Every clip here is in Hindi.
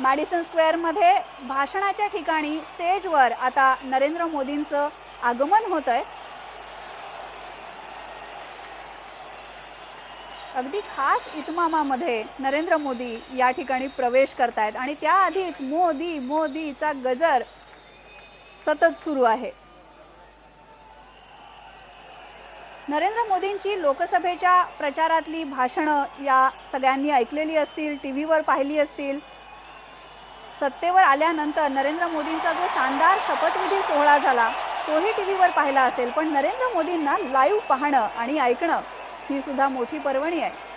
मॅडिसन स्क्वेअरमध्ये भाषणाच्या ठिकाणी स्टेजवर आता नरेंद्र मोदींचं आगमन होत आहे. अगदी खास इतमामामध्ये नरेंद्र मोदी या ठिकाणी प्रवेश करतायत आणि त्याआधीच मोदी मोदीचा गजर सतत सुरू आहे. नरेंद्र मोदींची लोकसभेच्या प्रचारातली भाषणं या सगळ्यांनी ऐकलेली असतील, टीव्हीवर पाहिली असतील. सत्तेवर आल्यानंतर नरेंद्र मोदींचा जो शानदार शपथविधी सोहळा झाला तोही टीव्हीवर पाहिला असेल, पण नरेंद्र मोदींना लाईव्ह पाहणं आणि ऐकणं ही सुद्धा मोठी पर्वणी आहे.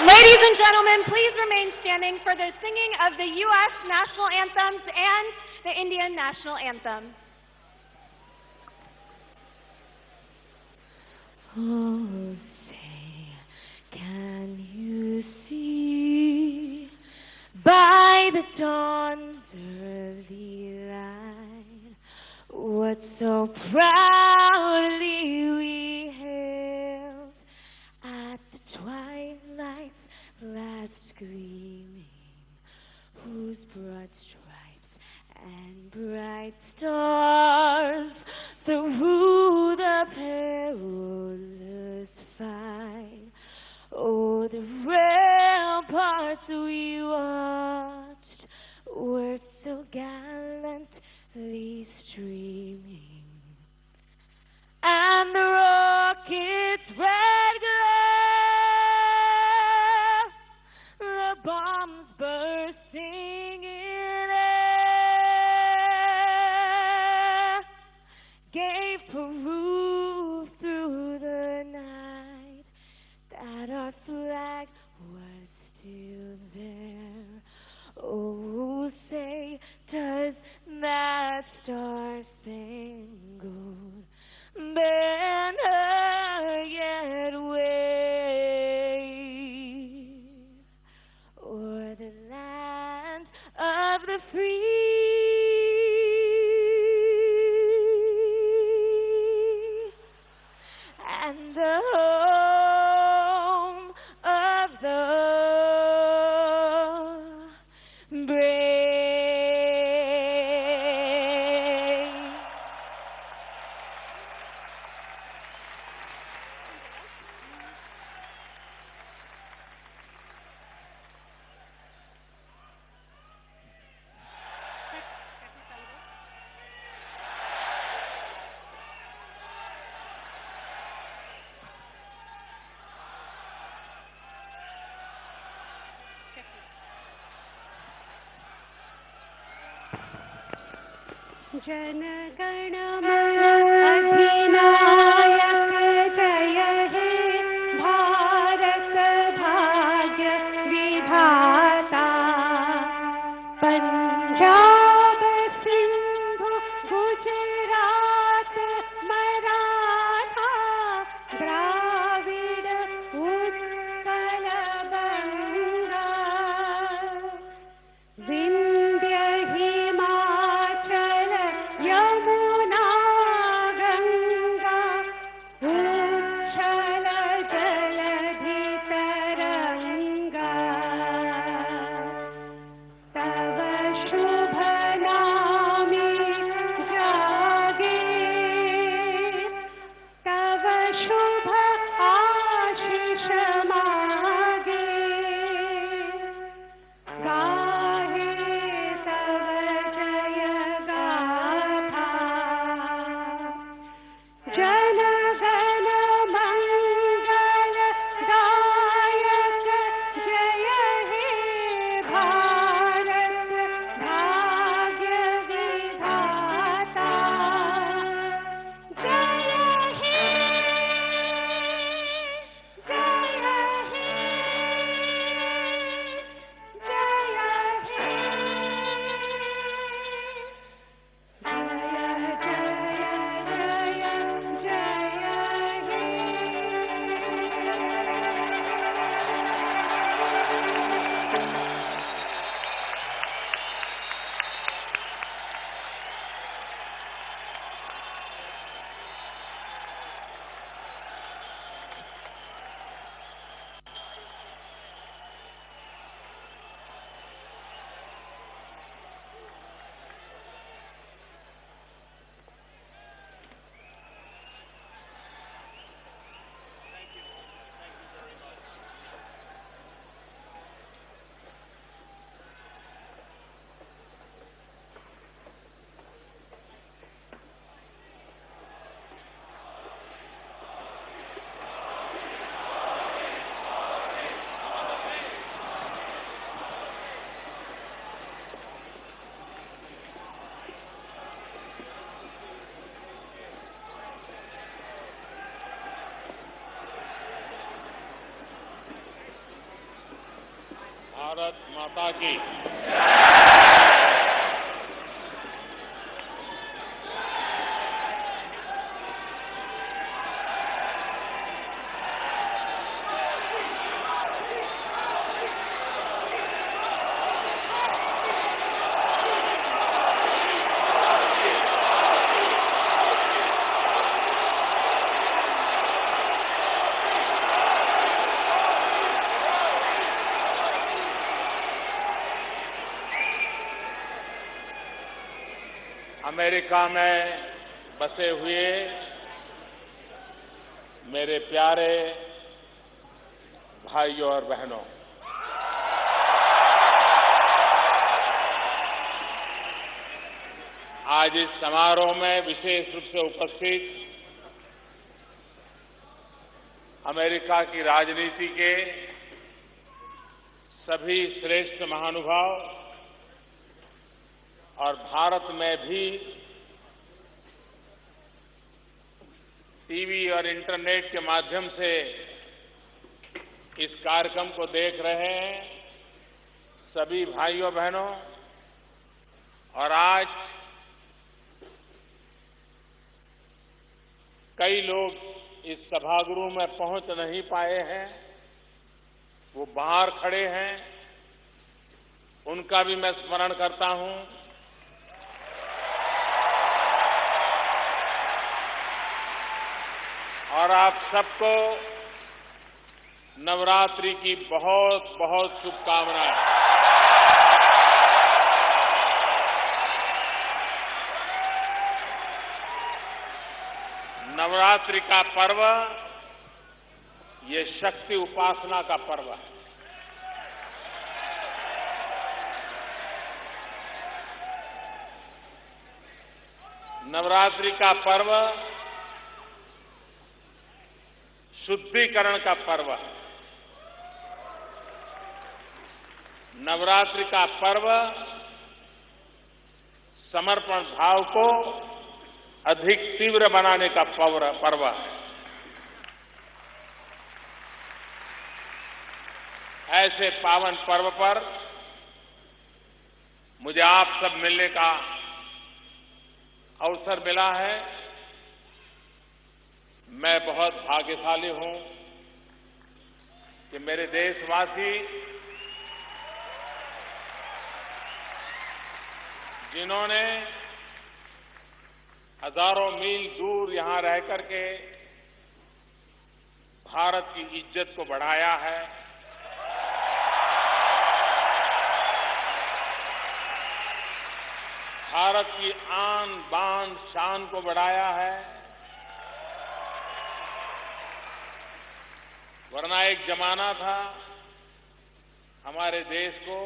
Ladies and gentlemen, please remain standing for the singing of the U.S. national anthems and the Indian national anthem. Oh, say, can you see by the dawn's early light what so proudly we hailed at the twilight's last gleaming, whose broad stripes and bright stars through the perilous fight, oh, the ramparts we watched were so gallantly streaming, and the rocket's red glare, the bombs bursting in air, gave proof through the night that our flag was still there. Oh, say, does that star-spangled banner yet wave o'er the land of the free and the home of the brave? Jana Gana मन अधिनायक जय हे भारत भाग्य विधाता पंजाब सिंधु गुजरात मराठा द्राविड़ उत्कल गंगा विंध्य हिमाचल यमुना गंगा उच्छल जलधि तरंगा तव शुभ नामे जागे तव शुभ आशीष मागे गाहे तव जय गाथा जन गण मंगल दायक जय हे भारत भाग्य विधाता जय हे भारत माता की अमेरिका में बसे हुए मेरे प्यारे भाइयों और बहनों, आज इस समारोह में विशेष रूप से उपस्थित अमेरिका की राजनीति के सभी श्रेष्ठ महानुभाव और भारत में भी टीवी और इंटरनेट के माध्यम से इस कार्यक्रम को देख रहे हैं सभी भाइयों बहनों, और आज कई लोग इस सभागृह में पहुंच नहीं पाए हैं, वो बाहर खड़े हैं, उनका भी मैं स्मरण करता हूं। और आप सबको नवरात्रि की बहुत बहुत शुभकामनाएं। नवरात्रि का पर्व ये शक्ति उपासना का पर्व है। नवरात्रि का पर्व शुद्धिकरण का पर्व है। नवरात्रि का पर्व समर्पण भाव को अधिक तीव्र बनाने का पर्व है। ऐसे पावन पर्व पर मुझे आप सब मिलने का अवसर मिला है। मैं बहुत भाग्यशाली हूं कि मेरे देशवासी जिन्होंने हजारों मील दूर यहां रह करके भारत की इज्जत को बढ़ाया है, भारत की आन बान शान को बढ़ाया है। वरना एक जमाना था हमारे देश को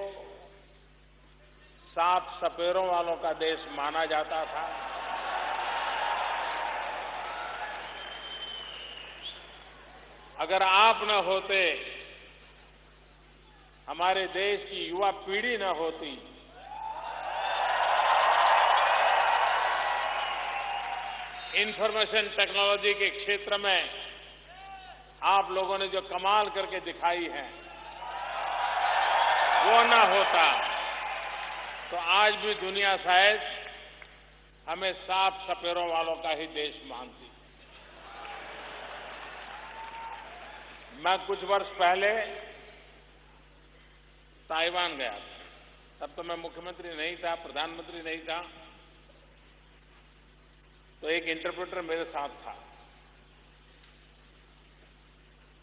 सांप सपेरों वालों का देश माना जाता था। अगर आप न होते, हमारे देश की युवा पीढ़ी न होती, इंफॉर्मेशन टेक्नोलॉजी के क्षेत्र में आप लोगों ने जो कमाल करके दिखाई है, वो न होता तो आज भी दुनिया शायद हमें सांप सपेरों वालों का ही देश मानती। मैं कुछ वर्ष पहले ताइवान गया था। तब तो मैं मुख्यमंत्री नहीं था, प्रधानमंत्री नहीं था, तो एक इंटरप्रेटर मेरे साथ था।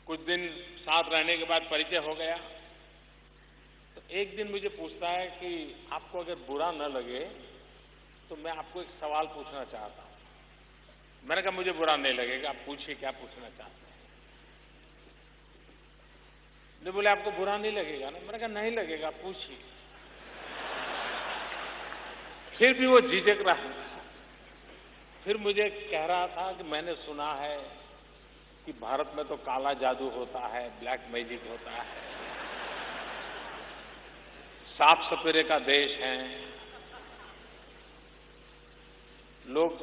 कुछ दिन साथ रहने के बाद परिचय हो गया, तो एक दिन मुझे पूछता है कि आपको अगर बुरा न लगे तो मैं आपको एक सवाल पूछना चाहता हूं। मैंने कहा मुझे बुरा नहीं लगेगा, आप पूछिए क्या पूछना चाहते हैं। नहीं, बोले आपको बुरा नहीं लगेगा ना। मैंने कहा नहीं लगेगा, पूछिए। फिर भी वो झिझक रहा था। फिर मुझे कह रहा था कि मैंने सुना है कि भारत में तो काला जादू होता है, ब्लैक मैजिक होता है, सांप सपेरे का देश है, लोग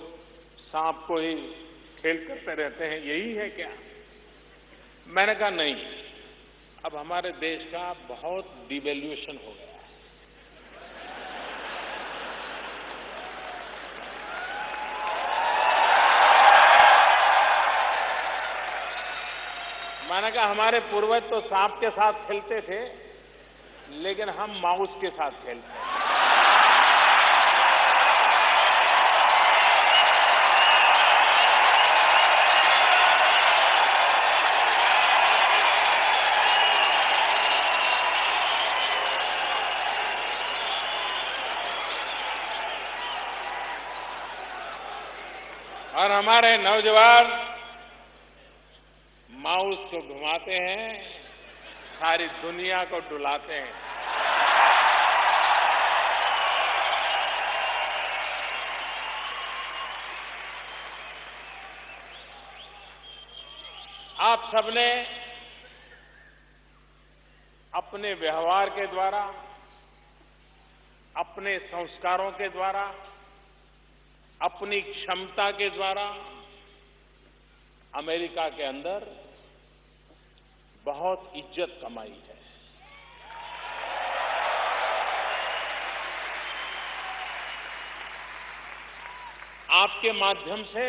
सांप को ही खेल करते रहते हैं, यही है क्या? मैंने कहा नहीं, अब हमारे देश का बहुत डिवैल्यूएशन हो गया है। मैंने कहा हमारे पूर्वज तो सांप के साथ खेलते थे, लेकिन हम माउस के साथ खेलते हैं। और हमारे नौजवान माउस को घुमाते हैं, सारी दुनिया को डुलाते हैं। आप सबने अपने व्यवहार के द्वारा, अपने संस्कारों के द्वारा, अपनी क्षमता के द्वारा अमेरिका के अंदर बहुत इज्जत कमाई है। आपके माध्यम से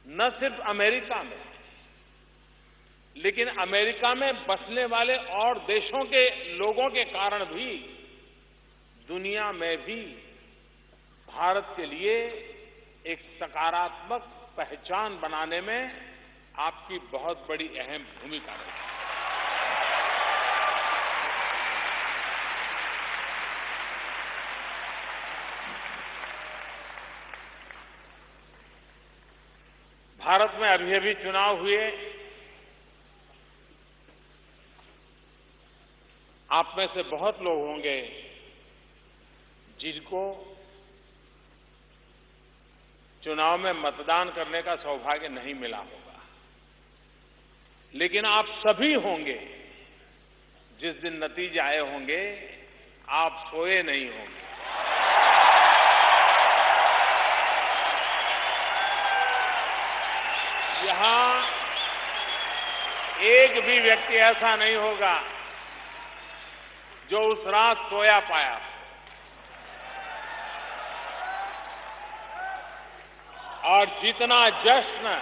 न सिर्फ अमेरिका में, लेकिन अमेरिका में बसने वाले और देशों के लोगों के कारण भी दुनिया में भी भारत के लिए एक सकारात्मक पहचान बनाने में आपकी बहुत बड़ी अहम भूमिका रही। भारत में अभी अभी चुनाव हुए। आप में से बहुत लोग होंगे जिनको चुनाव में मतदान करने का सौभाग्य नहीं मिला होगा, लेकिन आप सभी होंगे जिस दिन नतीजे आए होंगे, आप सोए नहीं होंगे। यहां एक भी व्यक्ति ऐसा नहीं होगा जो उस रात सोया पाया। और जितना जश्न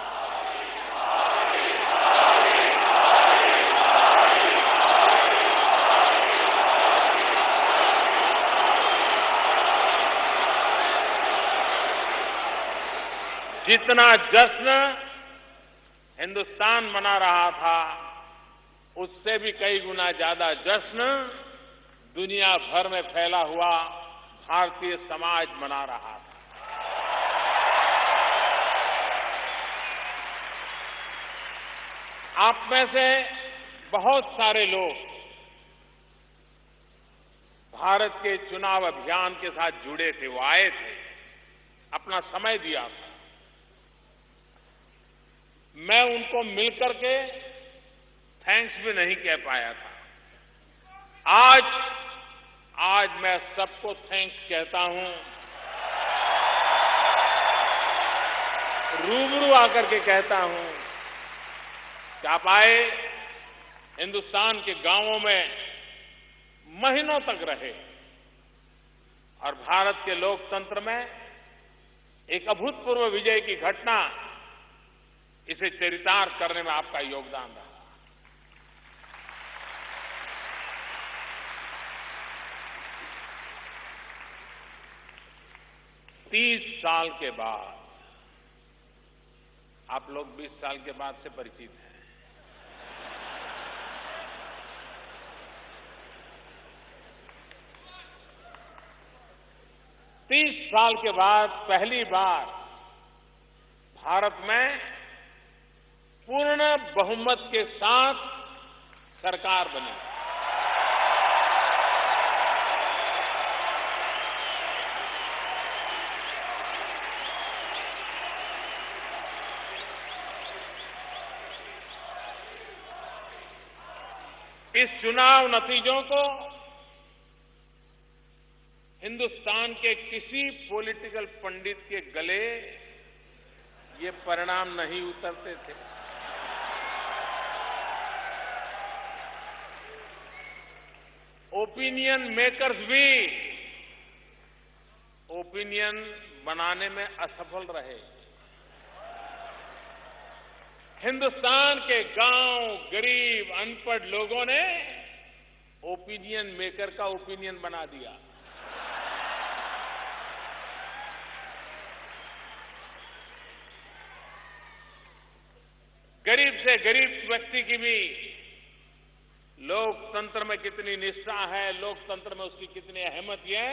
हिंदुस्तान मना रहा था, उससे भी कई गुना ज्यादा जश्न दुनिया भर में फैला हुआ भारतीय समाज मना रहा था। आप में से बहुत सारे लोग भारत के चुनाव अभियान के साथ जुड़े थे, वो आए थे, अपना समय दिया था। मैं उनको मिलकर के थैंक्स भी नहीं कह पाया था। आज मैं सबको थैंक्स कहता हूं, रूबरू आकर के कहता हूं कि आप आए, हिंदुस्तान के गांवों में महीनों तक रहे और भारत के लोकतंत्र में एक अभूतपूर्व विजय की घटना, इसे चरितार्थ करने में आपका योगदान रहा। तीस साल के बाद, आप लोग 20 साल के बाद से परिचित हैं, 30 साल के बाद पहली बार भारत में पूर्ण बहुमत के साथ सरकार बनी। इस चुनाव नतीजों को हिंदुस्तान के किसी पॉलिटिकल पंडित के गले ये परिणाम नहीं उतरते थे। ओपिनियन मेकर्स भी ओपिनियन बनाने में असफल रहे। हिंदुस्तान के गांव, गरीब, अनपढ़ लोगों ने ओपिनियन मेकर का ओपिनियन बना दिया। गरीब से गरीब व्यक्ति की भी लोकतंत्र में कितनी निष्ठा है, लोकतंत्र में उसकी कितनी अहमियत है,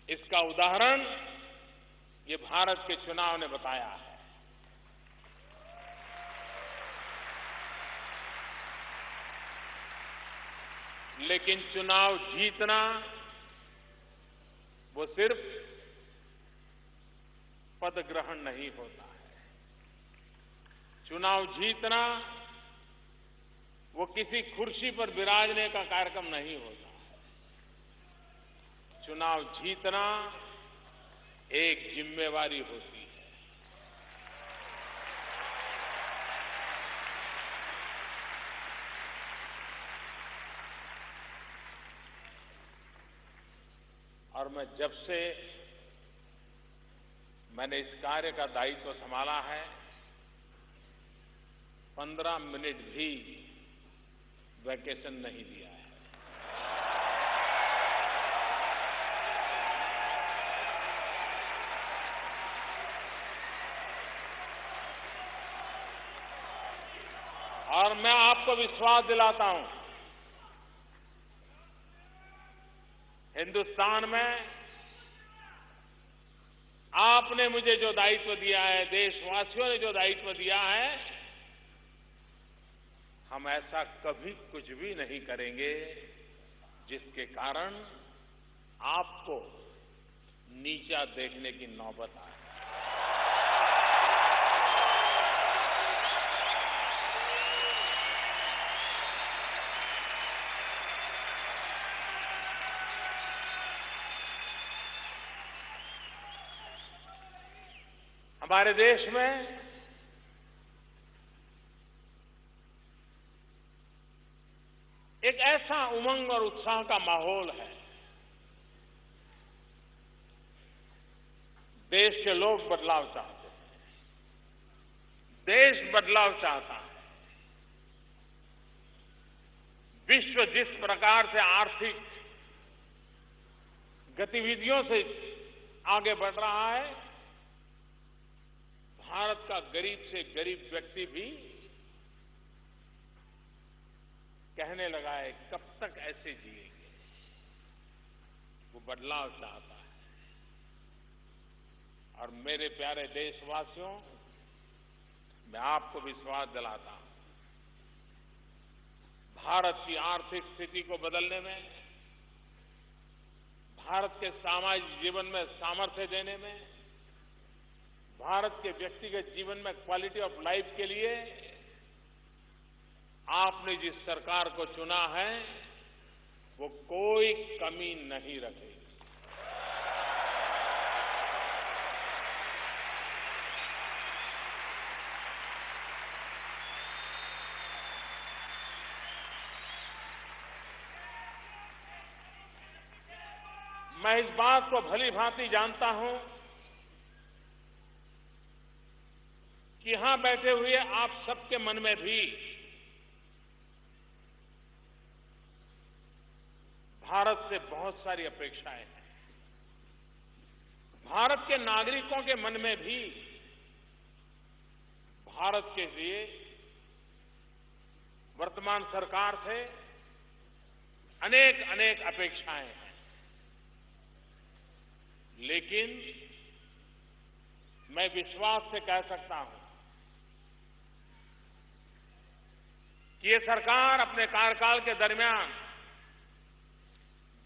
इसका उदाहरण ये भारत के चुनाव ने बताया है। लेकिन चुनाव जीतना वो सिर्फ पद ग्रहण नहीं होता है। चुनाव जीतना वो किसी कुर्सी पर विराजने का कार्यक्रम नहीं होता है। चुनाव जीतना एक जिम्मेवारी होती है। और मैं जब से मैंने इस कार्य का दायित्व संभाला है, 15 मिनट भी वैकेशन नहीं दिया है। और मैं आपको विश्वास दिलाता हूं, हिंदुस्तान में आपने मुझे जो दायित्व दिया है, देशवासियों ने जो दायित्व दिया है, हम ऐसा कभी कुछ भी नहीं करेंगे जिसके कारण आपको नीचा देखने की नौबत आए। हमारे देश में एक ऐसा उमंग और उत्साह का माहौल है। देश के लोग बदलाव चाहते हैं, देश बदलाव चाहता है। विश्व जिस प्रकार से आर्थिक गतिविधियों से आगे बढ़ रहा है, भारत का गरीब से गरीब व्यक्ति भी कहने लगा है कब तक ऐसे जिएंगे। वो बदलाव चाहता है। और मेरे प्यारे देशवासियों, मैं आपको विश्वास दिलाता हूं, भारत की आर्थिक स्थिति को बदलने में, भारत के सामाजिक जीवन में सामर्थ्य देने में, भारत के व्यक्तिगत जीवन में क्वालिटी ऑफ लाइफ के लिए आपने जिस सरकार को चुना है वो कोई कमी नहीं रखेगी। मैं इस बात को भली भांति जानता हूं कि यहां बैठे हुए आप सबके मन में भी भारत से बहुत सारी अपेक्षाएं हैं। भारत के नागरिकों के मन में भी भारत के लिए वर्तमान सरकार से अनेक अनेक अपेक्षाएं हैं। लेकिन मैं विश्वास से कह सकता हूं कि ये सरकार अपने कार्यकाल के दरमियान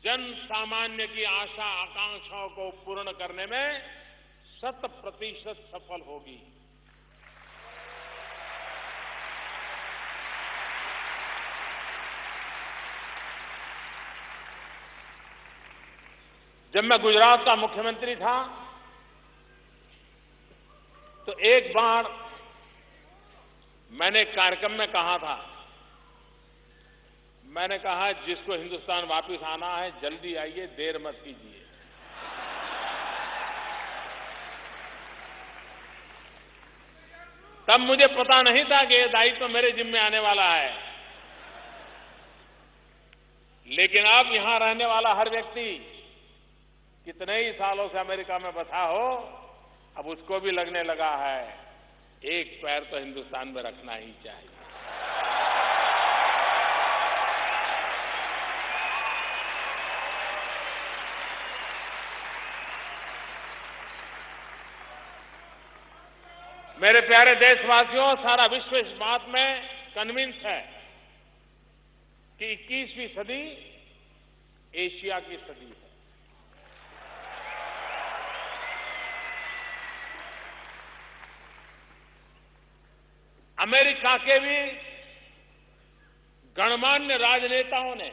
जन सामान्य की आशा आकांक्षाओं को पूर्ण करने में 100% सफल होगी। जब मैं गुजरात का मुख्यमंत्री था तो एक बार मैंने एक कार्यक्रम में कहा था, मैंने कहा जिसको हिंदुस्तान वापस आना है जल्दी आइए, देर मत कीजिए। तब मुझे पता नहीं था कि ये दायित्व तो मेरे जिम्मे आने वाला है। लेकिन अब यहां रहने वाला हर व्यक्ति कितने ही सालों से अमेरिका में बसा हो, अब उसको भी लगने लगा है एक पैर तो हिंदुस्तान में रखना ही चाहिए। मेरे प्यारे देशवासियों, सारा विश्व इस बात में कन्विंस है कि 21वीं सदी एशिया की सदी है। अमेरिका के भी गणमान्य राजनेताओं ने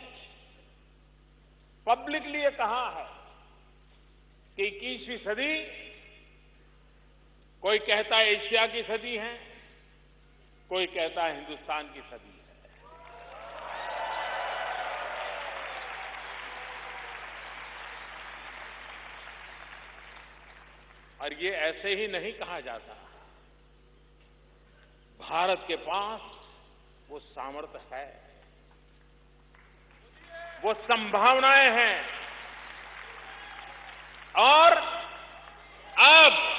पब्लिकली ये कहा है कि 21वीं सदी कोई कहता है एशिया की सदी है, कोई कहता है हिंदुस्तान की सदी है। और ये ऐसे ही नहीं कहा जाता। भारत के पास वो सामर्थ्य है, वो संभावनाएं हैं। और अब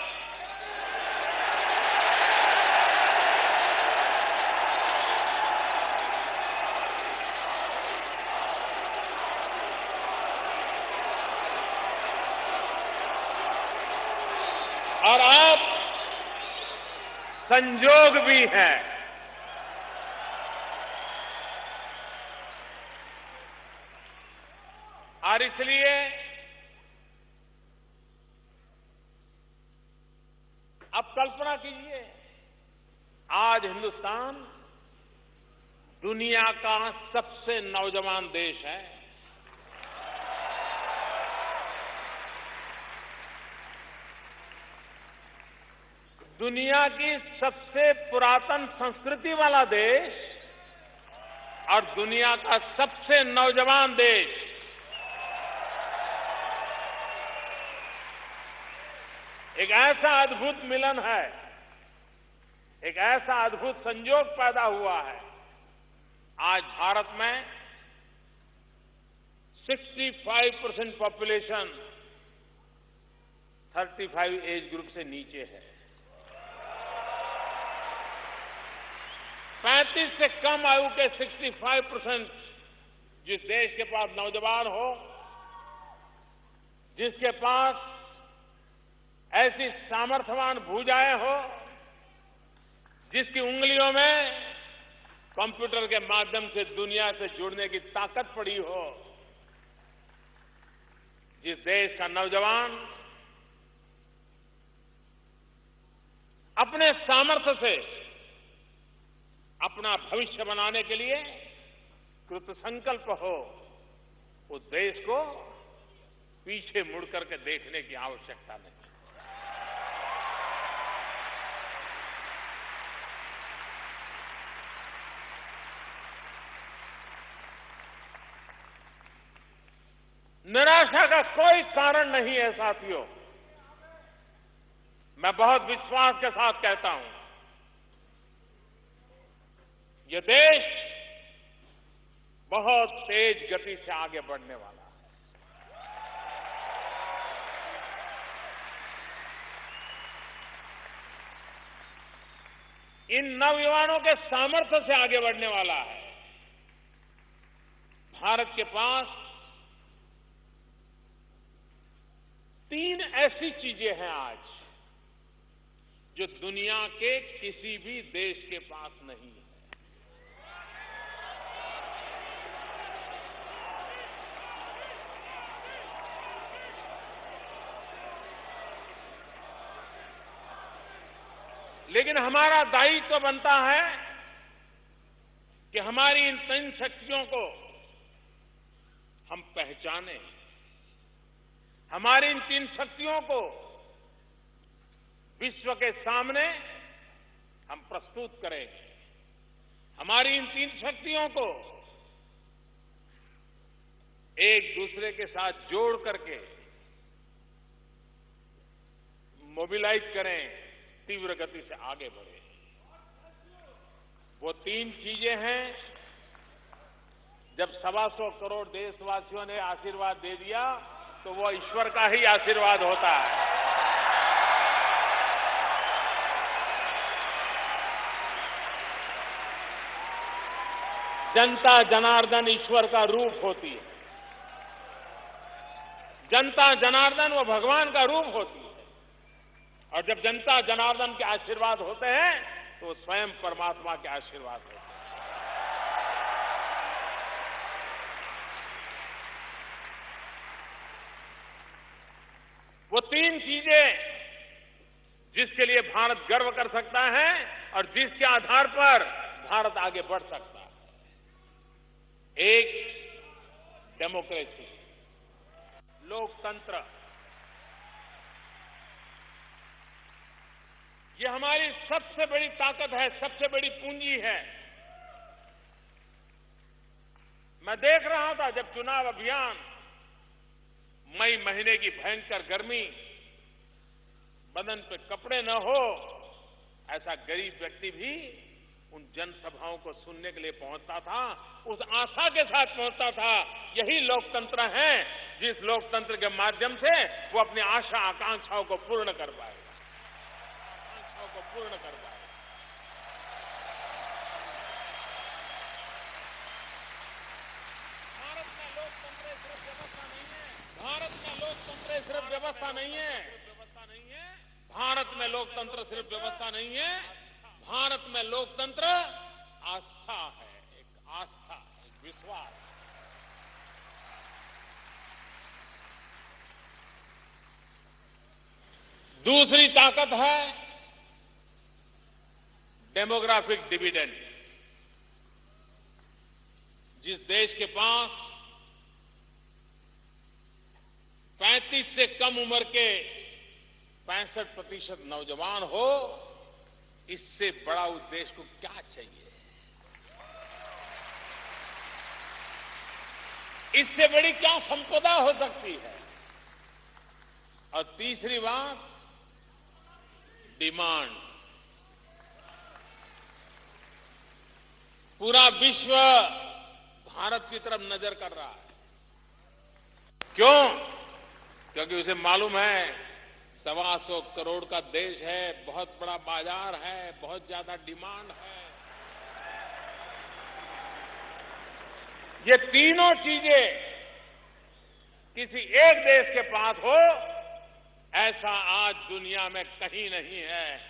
संजोग भी है। और इसलिए अब कल्पना कीजिए, आज हिंदुस्तान दुनिया का सबसे नौजवान देश है। दुनिया की सबसे पुरातन संस्कृति वाला देश और दुनिया का सबसे नौजवान देश, एक ऐसा अद्भुत मिलन है, एक ऐसा अद्भुत संयोग पैदा हुआ है। आज भारत में 65% पॉपुलेशन 35 एज ग्रुप से नीचे है। 35 से कम आयु के 65% जिस देश के पास नौजवान हो, जिसके पास ऐसी सामर्थ्यवान भुजाएं हो, जिसकी उंगलियों में कंप्यूटर के माध्यम से दुनिया से जुड़ने की ताकत पड़ी हो, जिस देश का नौजवान अपने सामर्थ्य से अपना भविष्य बनाने के लिए कृत संकल्प हो, उस देश को पीछे मुड़ करके देखने की आवश्यकता नहीं। निराशा का कोई कारण नहीं है साथियों। मैं बहुत विश्वास के साथ कहता हूं, यह देश बहुत तेज गति से आगे बढ़ने वाला है। इन नौजवानों के सामर्थ्य से आगे बढ़ने वाला है। भारत के पास 3 ऐसी चीजें हैं आज जो दुनिया के किसी भी देश के पास नहीं है। लेकिन हमारा दायित्व बनता है कि हमारी इन 3 शक्तियों को हम पहचानें, हमारी इन 3 शक्तियों को विश्व के सामने हम प्रस्तुत करें, हमारी इन 3 शक्तियों को एक दूसरे के साथ जोड़ करके मोबिलाइज करें, तीव्र गति से आगे बढ़े। वो 3 चीजें हैं, जब 125 करोड़ देशवासियों ने आशीर्वाद दे दिया तो वो ईश्वर का ही आशीर्वाद होता है। जनता जनार्दन ईश्वर का रूप होती है, जनता जनार्दन वो भगवान का रूप होती है, और जब जनता जनार्दन के आशीर्वाद होते हैं तो वो स्वयं परमात्मा के आशीर्वाद होते हैं। वो 3 चीजें जिसके लिए भारत गर्व कर सकता है और जिसके आधार पर भारत आगे बढ़ सकता है। एक, डेमोक्रेसी, लोकतंत्र। ये हमारी सबसे बड़ी ताकत है, सबसे बड़ी पूंजी है। मैं देख रहा था जब चुनाव अभियान, मई महीने की भयंकर गर्मी, बदन पे कपड़े न हो, ऐसा गरीब व्यक्ति भी उन जनसभाओं को सुनने के लिए पहुंचता था, उस आशा के साथ पहुंचता था। यही लोकतंत्र है, जिस लोकतंत्र के माध्यम से वो अपनी आशा आकांक्षाओं को पूर्ण कर पाएगा, को पूर्ण कर पाए। भारत में लोकतंत्र सिर्फ व्यवस्था नहीं है, भारत में लोकतंत्र सिर्फ व्यवस्था नहीं है, भारत में लोकतंत्र सिर्फ व्यवस्था नहीं है, भारत में लोकतंत्र आस्था है, एक आस्था, एक विश्वास। दूसरी ताकत है डेमोग्राफिक डिविडेंड। जिस देश के पास 35 से कम उम्र के 65% नौजवान हो, इससे बड़ा उद्देश्य को क्या चाहिए? इससे बड़ी क्या संपदा हो सकती है? और तीसरी बात, डिमांड। पूरा विश्व भारत की तरफ नजर कर रहा है। क्यों? क्योंकि उसे मालूम है 125 करोड़ का देश है, बहुत बड़ा बाजार है, बहुत ज्यादा डिमांड है। ये तीनों चीजें किसी एक देश के पास हो, ऐसा आज दुनिया में कहीं नहीं है।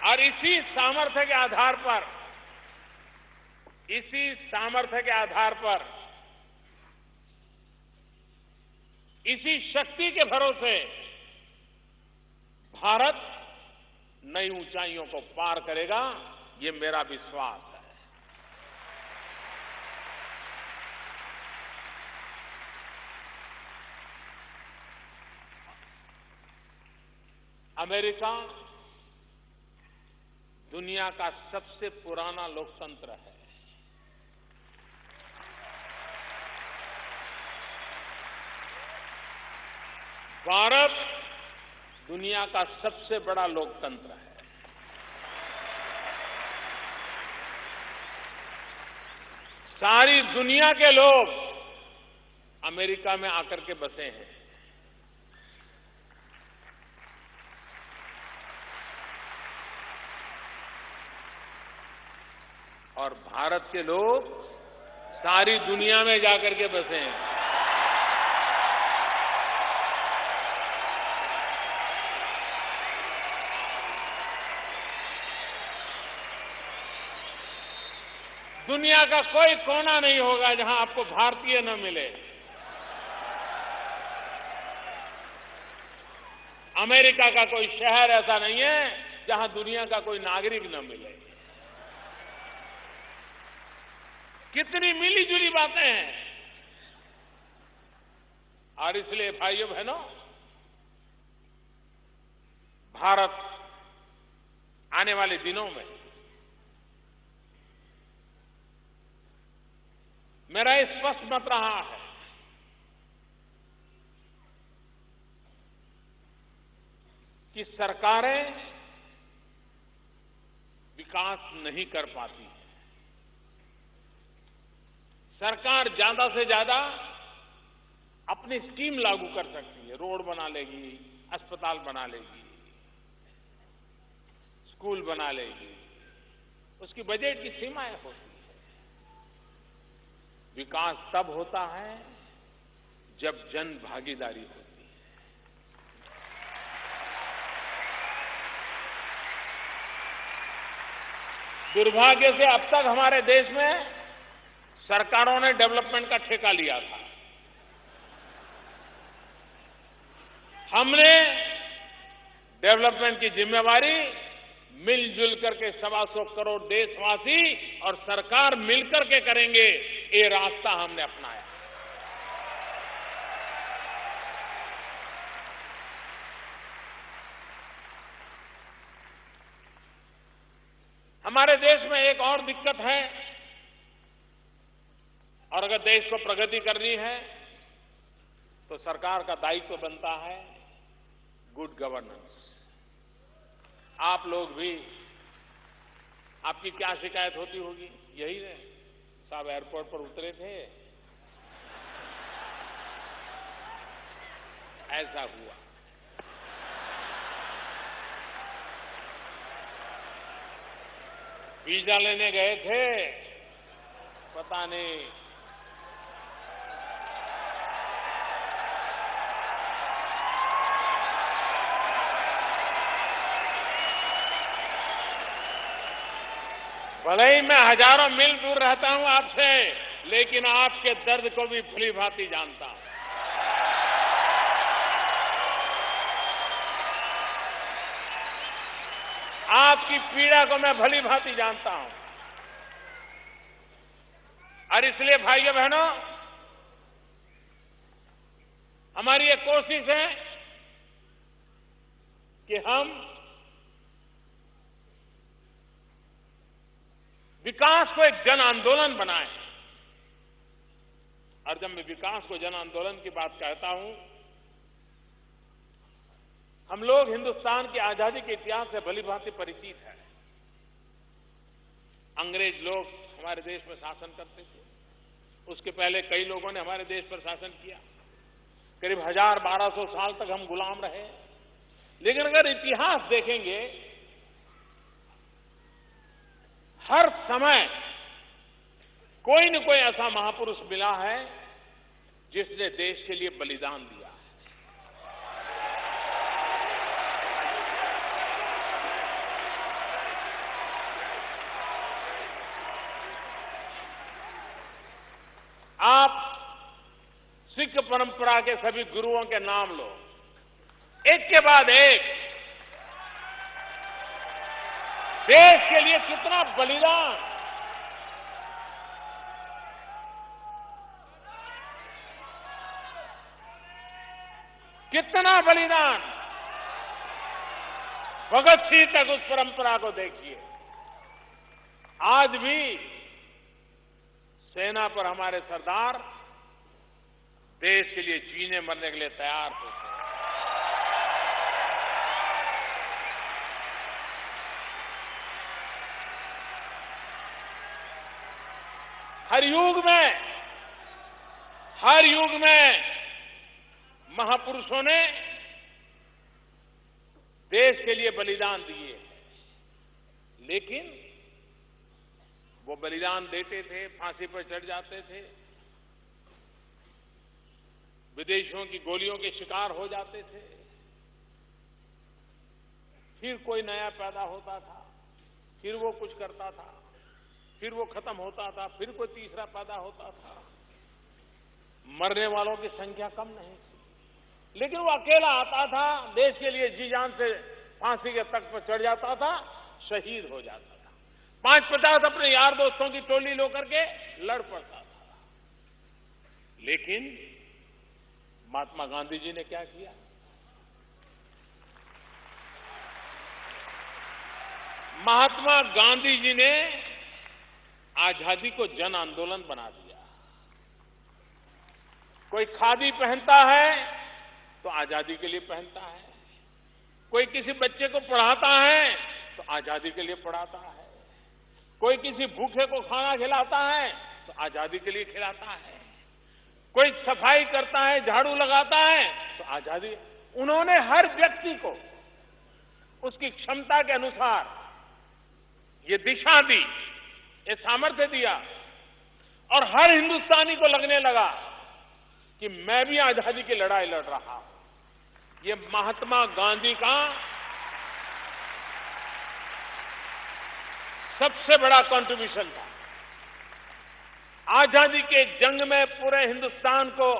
और इसी सामर्थ्य के आधार पर इसी शक्ति के भरोसे भारत नई ऊंचाइयों को पार करेगा, ये मेरा विश्वास है। अमेरिका दुनिया का सबसे पुराना लोकतंत्र है। भारत दुनिया का सबसे बड़ा लोकतंत्र है। सारी दुनिया के लोग अमेरिका में आकर के बसे हैं। और भारत के लोग सारी दुनिया में जाकर के बसे हैं। दुनिया का कोई कोना नहीं होगा जहां आपको भारतीय न मिले। अमेरिका का कोई शहर ऐसा नहीं है जहां दुनिया का कोई नागरिक न मिले। कितनी मिली जुली बातें हैं। और इसलिए भाइयों बहनों, भारत आने वाले दिनों में मेरा ये स्पष्ट मत रहा है कि सरकारें विकास नहीं कर पाती हैं। सरकार ज्यादा से ज्यादा अपनी स्कीम लागू कर सकती है। रोड बना लेगी, अस्पताल बना लेगी, स्कूल बना लेगी, उसकी बजट की सीमाएं होती हैं। विकास तब होता है जब जन भागीदारी होती है। दुर्भाग्य से अब तक हमारे देश में सरकारों ने डेवलपमेंट का ठेका लिया था। हमने डेवलपमेंट की जिम्मेवारी मिलजुल करके 125 करोड़ देशवासी और सरकार मिलकर के करेंगे, ये रास्ता हमने अपनाया। हमारे देश में एक और दिक्कत है, और अगर देश को प्रगति करनी है तो सरकार का दायित्व बनता है गुड गवर्नेंस। आप लोग भी, आपकी क्या शिकायत होती होगी? यही है, साहब एयरपोर्ट पर उतरे थे, ऐसा हुआ। वीजा लेने गए थे, पता नहीं भले ही मैं हजारों मील दूर रहता हूं आपसे, लेकिन आपके दर्द को भी भली भांति जानता हूं। आपकी पीड़ा को मैं भली भांति जानता हूं। और इसलिए भाइयों बहनों, हमारी ये कोशिश है कि हम विकास को एक जन आंदोलन बनाएं। और जब मैं विकास को जन आंदोलन की बात कहता हूं, हम लोग हिंदुस्तान की आजादी के इतिहास से भलीभांति परिचित हैं। अंग्रेज लोग हमारे देश में शासन करते थे, उसके पहले कई लोगों ने हमारे देश पर शासन किया, करीब 1000-1200 साल तक हम गुलाम रहे। लेकिन अगर इतिहास देखेंगे, हर समय कोई न कोई ऐसा महापुरुष मिला है जिसने देश के लिए बलिदान दिया है। आप सिख परंपरा के सभी गुरुओं के नाम लो, एक के बाद एक देश के लिए कितना बलिदान, कितना बलिदान। भगत सिंह तक उस परंपरा को देखिए। आज भी सेना पर हमारे सरदार देश के लिए जीने मरने के लिए तैयार होते हैं। हर युग में महापुरुषों ने देश के लिए बलिदान दिए, लेकिन वो बलिदान देते थे, फांसी पर चढ़ जाते थे, विदेशियों की गोलियों के शिकार हो जाते थे, फिर कोई नया पैदा होता था, फिर वो कुछ करता था, फिर वो खत्म होता था, फिर कोई तीसरा पैदा होता था। मरने वालों की संख्या कम नहीं थी, लेकिन वो अकेला आता था, देश के लिए जी जान से फांसी के तख्त पर चढ़ जाता था, शहीद हो जाता था। 5-50 अपने यार दोस्तों की टोली लेकर के लड़ पड़ता था। लेकिन महात्मा गांधी जी ने क्या किया? महात्मा गांधी जी ने आजादी को जन आंदोलन बना दिया। कोई खादी पहनता है तो आजादी के लिए पहनता है, कोई किसी बच्चे को पढ़ाता है तो आजादी के लिए पढ़ाता है, कोई किसी भूखे को खाना खिलाता है तो आजादी के लिए खिलाता है, कोई सफाई करता है, झाड़ू लगाता है तो आजादी। उन्होंने हर व्यक्ति को उसकी क्षमता के अनुसार ये दिशा दी, ये सामर्थ्य दिया, और हर हिंदुस्तानी को लगने लगा कि मैं भी आजादी की लड़ाई लड़ रहा हूं। ये महात्मा गांधी का सबसे बड़ा कंट्रीब्यूशन था। आजादी के जंग में पूरे हिंदुस्तान को,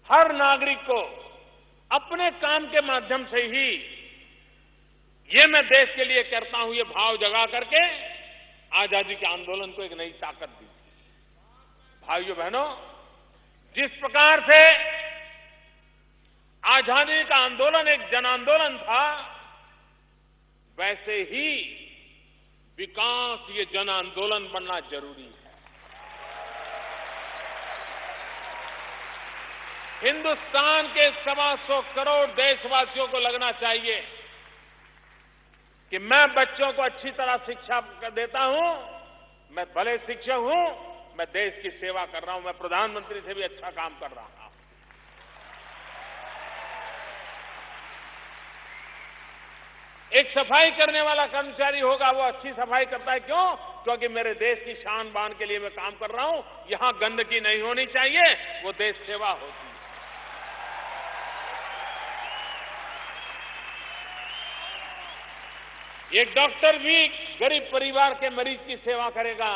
हर नागरिक को अपने काम के माध्यम से ही ये मैं देश के लिए करता हूं, ये भाव जगा करके आजादी के आंदोलन को एक नई ताकत दी। भाइयों बहनों, जिस प्रकार से आजादी का आंदोलन एक जन आंदोलन था, वैसे ही विकास ये जन आंदोलन बनना जरूरी है। हिंदुस्तान के 125 करोड़ देशवासियों को लगना चाहिए कि मैं बच्चों को अच्छी तरह शिक्षा देता हूं, मैं भले शिक्षक हूं, मैं देश की सेवा कर रहा हूं, मैं प्रधानमंत्री से भी अच्छा काम कर रहा हूं। एक सफाई करने वाला कर्मचारी होगा, वो अच्छी सफाई करता है, क्यों? क्योंकि मेरे देश की शान बान के लिए मैं काम कर रहा हूं, यहां गंदगी नहीं होनी चाहिए, वो देश सेवा होती है। एक डॉक्टर भी गरीब परिवार के मरीज की सेवा करेगा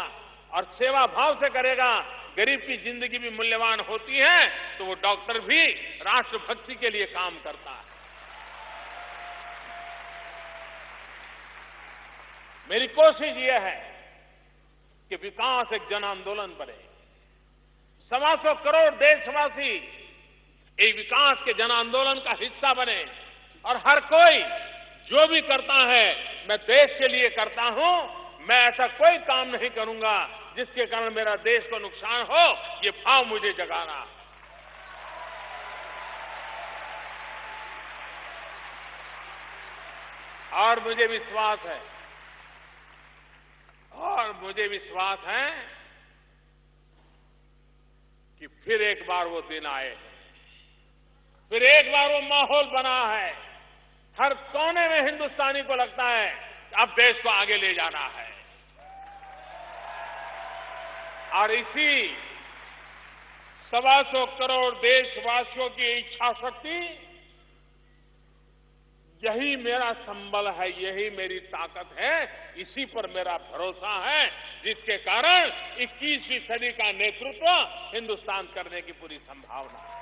और सेवा भाव से करेगा, गरीब की जिंदगी भी मूल्यवान होती है, तो वो डॉक्टर भी राष्ट्रभक्ति के लिए काम करता है। मेरी कोशिश यह है कि विकास एक जन आंदोलन बने। 125 करोड़ देशवासी एक विकास के जन आंदोलन का हिस्सा बने और हर कोई जो भी करता है मैं देश के लिए करता हूं, मैं ऐसा कोई काम नहीं करूंगा जिसके कारण मेरा देश को नुकसान हो, ये भाव मुझे जगाना। और मुझे विश्वास है कि फिर एक बार वो दिन आए, फिर एक बार वो माहौल बना है, हर कोने में हिंदुस्तानी को लगता है कि अब देश को आगे ले जाना है। और इसी 125 करोड़ देशवासियों की इच्छा शक्ति, यही मेरा संबल है, यही मेरी ताकत है, इसी पर मेरा भरोसा है, जिसके कारण 21वीं सदी का नेतृत्व हिंदुस्तान करने की पूरी संभावना है।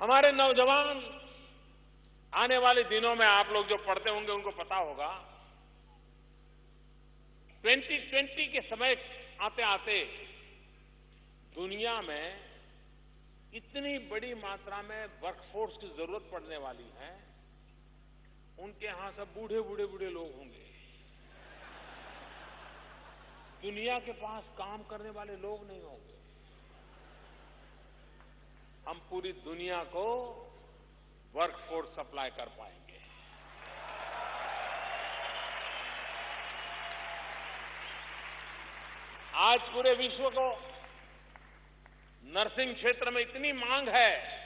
हमारे नौजवान आने वाले दिनों में, आप लोग जो पढ़ते होंगे उनको पता होगा, 2020 के समय आते आते दुनिया में इतनी बड़ी मात्रा में वर्कफोर्स की जरूरत पड़ने वाली है, उनके यहां सब बूढ़े लोग होंगे। दुनिया के पास काम करने वाले लोग नहीं होंगे। हम पूरी दुनिया को वर्कफोर्स सप्लाई कर पाएंगे। आज पूरे विश्व को नर्सिंग क्षेत्र में इतनी मांग है,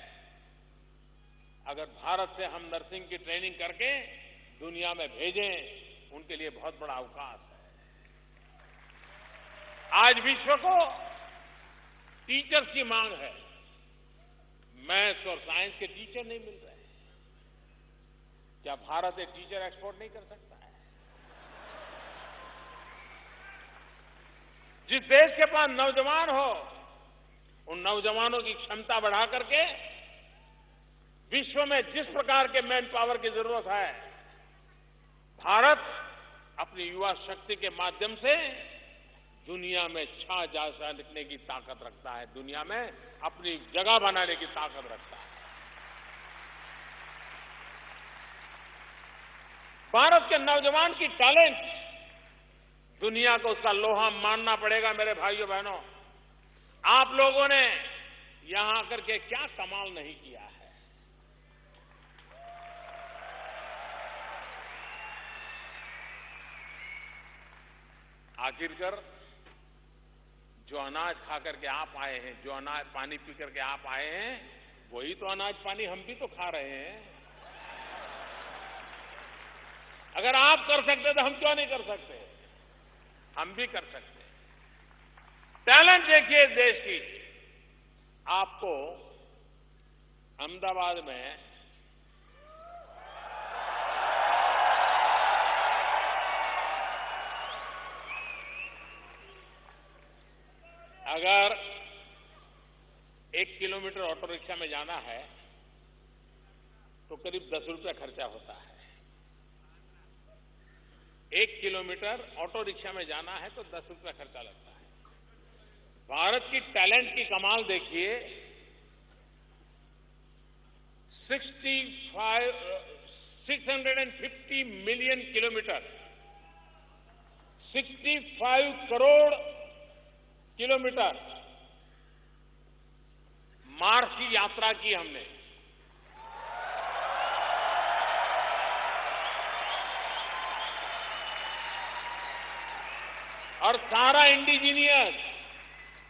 अगर भारत से हम नर्सिंग की ट्रेनिंग करके दुनिया में भेजें, उनके लिए बहुत बड़ा अवकाश है। आज विश्व को टीचर्स की मांग है, मैथ्स और साइंस के टीचर नहीं मिल रहे। क्या भारत एक टीचर एक्सपोर्ट नहीं कर सकता है? जिस देश के पास नौजवान हो, उन नौजवानों की क्षमता बढ़ा करके विश्व में जिस प्रकार के मैन पावर की जरूरत है, भारत अपनी युवा शक्ति के माध्यम से दुनिया में छा जा सकने की ताकत रखता है, दुनिया में अपनी जगह बनाने की ताकत रखता है। भारत के नौजवान की टैलेंट दुनिया को उसका लोहा मानना पड़ेगा। मेरे भाइयों बहनों, आप लोगों ने यहां आकर के क्या कमाल नहीं किया है। आखिरकार जो अनाज खा करके आप आए हैं, जो अनाज पानी पी करके आप आए हैं, वही तो अनाज पानी हम भी तो खा रहे हैं। अगर आप कर सकते तो हम क्यों नहीं कर सकते? हम भी कर सकते हैं। टैलेंट देखिए देश की। आपको अहमदाबाद में अगर 1 किलोमीटर ऑटो रिक्शा में जाना है तो करीब 10 रुपया खर्चा होता है। 1 किलोमीटर ऑटो रिक्शा में जाना है तो 10 रुपया खर्चा लगता है। भारत की टैलेंट की कमाल देखिए। 650 million kilometre, 65 crore kilometre Mars की यात्रा की हमने। और सारा इंडिजीनियस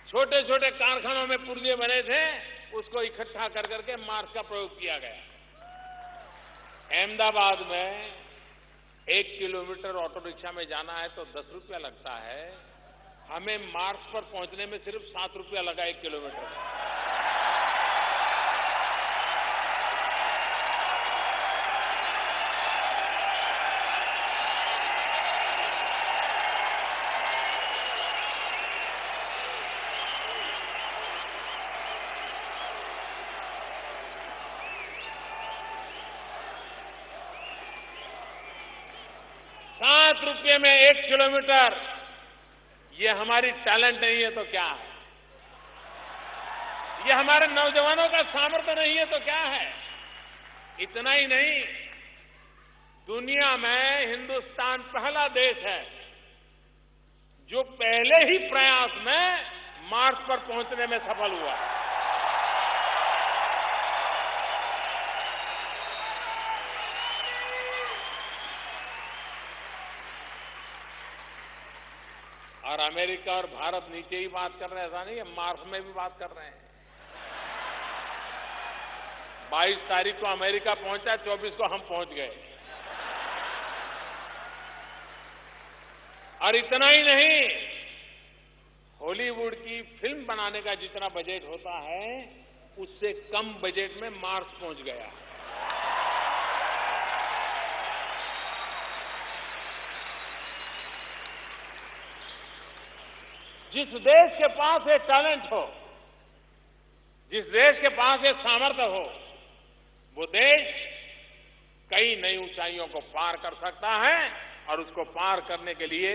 छोटे छोटे कारखानों में पुर्जे बने थे, उसको इकट्ठा कर करके मार्स का प्रयोग किया गया। अहमदाबाद में 1 किलोमीटर ऑटो रिक्शा में जाना है तो 10 रुपया लगता है। हमें मार्स पर पहुंचने में सिर्फ 7 रुपया लगा 1 किलोमीटर का। ₹5 में 1 किलोमीटर, ये हमारी टैलेंट नहीं है तो क्या है? ये हमारे नौजवानों का सामर्थ्य नहीं है तो क्या है? इतना ही नहीं, दुनिया में हिंदुस्तान पहला देश है जो पहले ही प्रयास में मार्स पर पहुंचने में सफल हुआ। और अमेरिका और भारत नीचे ही बात कर रहे हैं, ऐसा नहीं है, मार्स में भी बात कर रहे हैं। 22 तारीख को अमेरिका पहुंचा, 24 को हम पहुंच गए। और इतना ही नहीं, हॉलीवुड की फिल्म बनाने का जितना बजट होता है, उससे कम बजट में मार्स पहुंच गया। जिस देश के पास एक टैलेंट हो, जिस देश के पास एक सामर्थ्य हो, वो देश कई नई ऊंचाइयों को पार कर सकता है। और उसको पार करने के लिए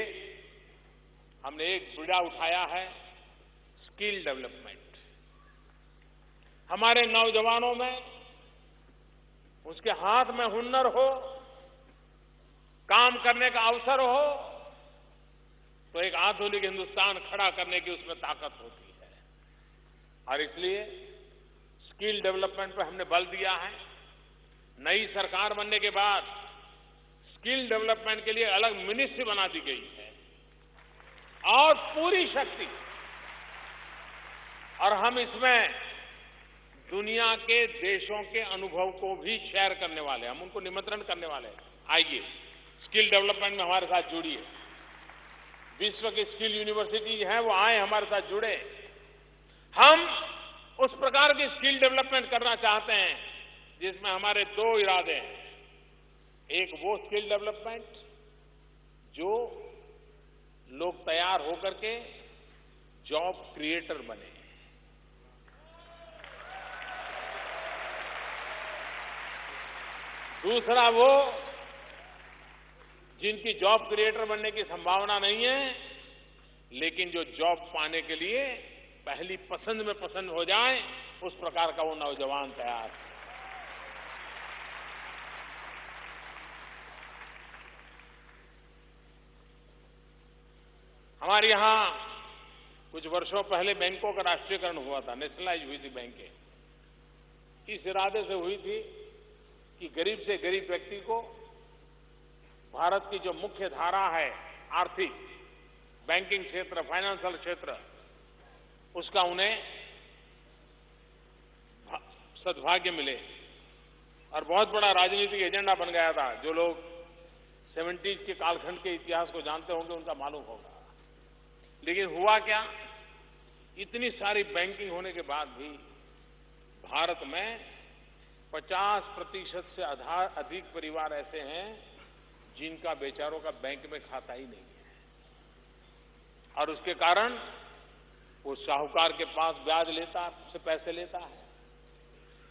हमने एक बीड़ा उठाया है, स्किल डेवलपमेंट। हमारे नौजवानों में उसके हाथ में हुनर हो, काम करने का अवसर हो, तो एक आधुनिक हिंदुस्तान खड़ा करने की उसमें ताकत होती है। और इसलिए स्किल डेवलपमेंट पर हमने बल दिया है। नई सरकार बनने के बाद स्किल डेवलपमेंट के लिए अलग मिनिस्ट्री बना दी गई है और पूरी शक्ति, और हम इसमें दुनिया के देशों के अनुभव को भी शेयर करने वाले हैं। हम उनको निमंत्रण करने वाले हैं, आइए स्किल डेवलपमेंट में हमारे साथ जुड़िए। विश्व की स्किल यूनिवर्सिटी है, वो आए हमारे साथ जुड़े। हम उस प्रकार की स्किल डेवलपमेंट करना चाहते हैं जिसमें हमारे 2 इरादे हैं। एक वो स्किल डेवलपमेंट जो लोग तैयार होकर के जॉब क्रिएटर बने, दूसरा वो जिनकी जॉब क्रिएटर बनने की संभावना नहीं है, लेकिन जो जॉब पाने के लिए पहली पसंद में पसंद हो जाए, उस प्रकार का वो नौजवान तैयार है। हमारे यहां कुछ वर्षों पहले बैंकों का राष्ट्रीयकरण हुआ था, नेशनलाइज हुई थी बैंकें। इस इरादे से हुई थी कि गरीब से गरीब व्यक्ति को भारत की जो मुख्य धारा है, आर्थिक, बैंकिंग क्षेत्र, फाइनेंशियल क्षेत्र, उसका उन्हें सद्भाग्य मिले। और बहुत बड़ा राजनीतिक एजेंडा बन गया था। जो लोग 70s के कालखंड के इतिहास को जानते होंगे उनका मालूम होगा। लेकिन हुआ क्या, इतनी सारी बैंकिंग होने के बाद भी भारत में 50% से अधिक परिवार ऐसे हैं जिनका बेचारों का बैंक में खाता ही नहीं है। और उसके कारण वो साहूकार के पास ब्याज लेता से पैसे लेता है।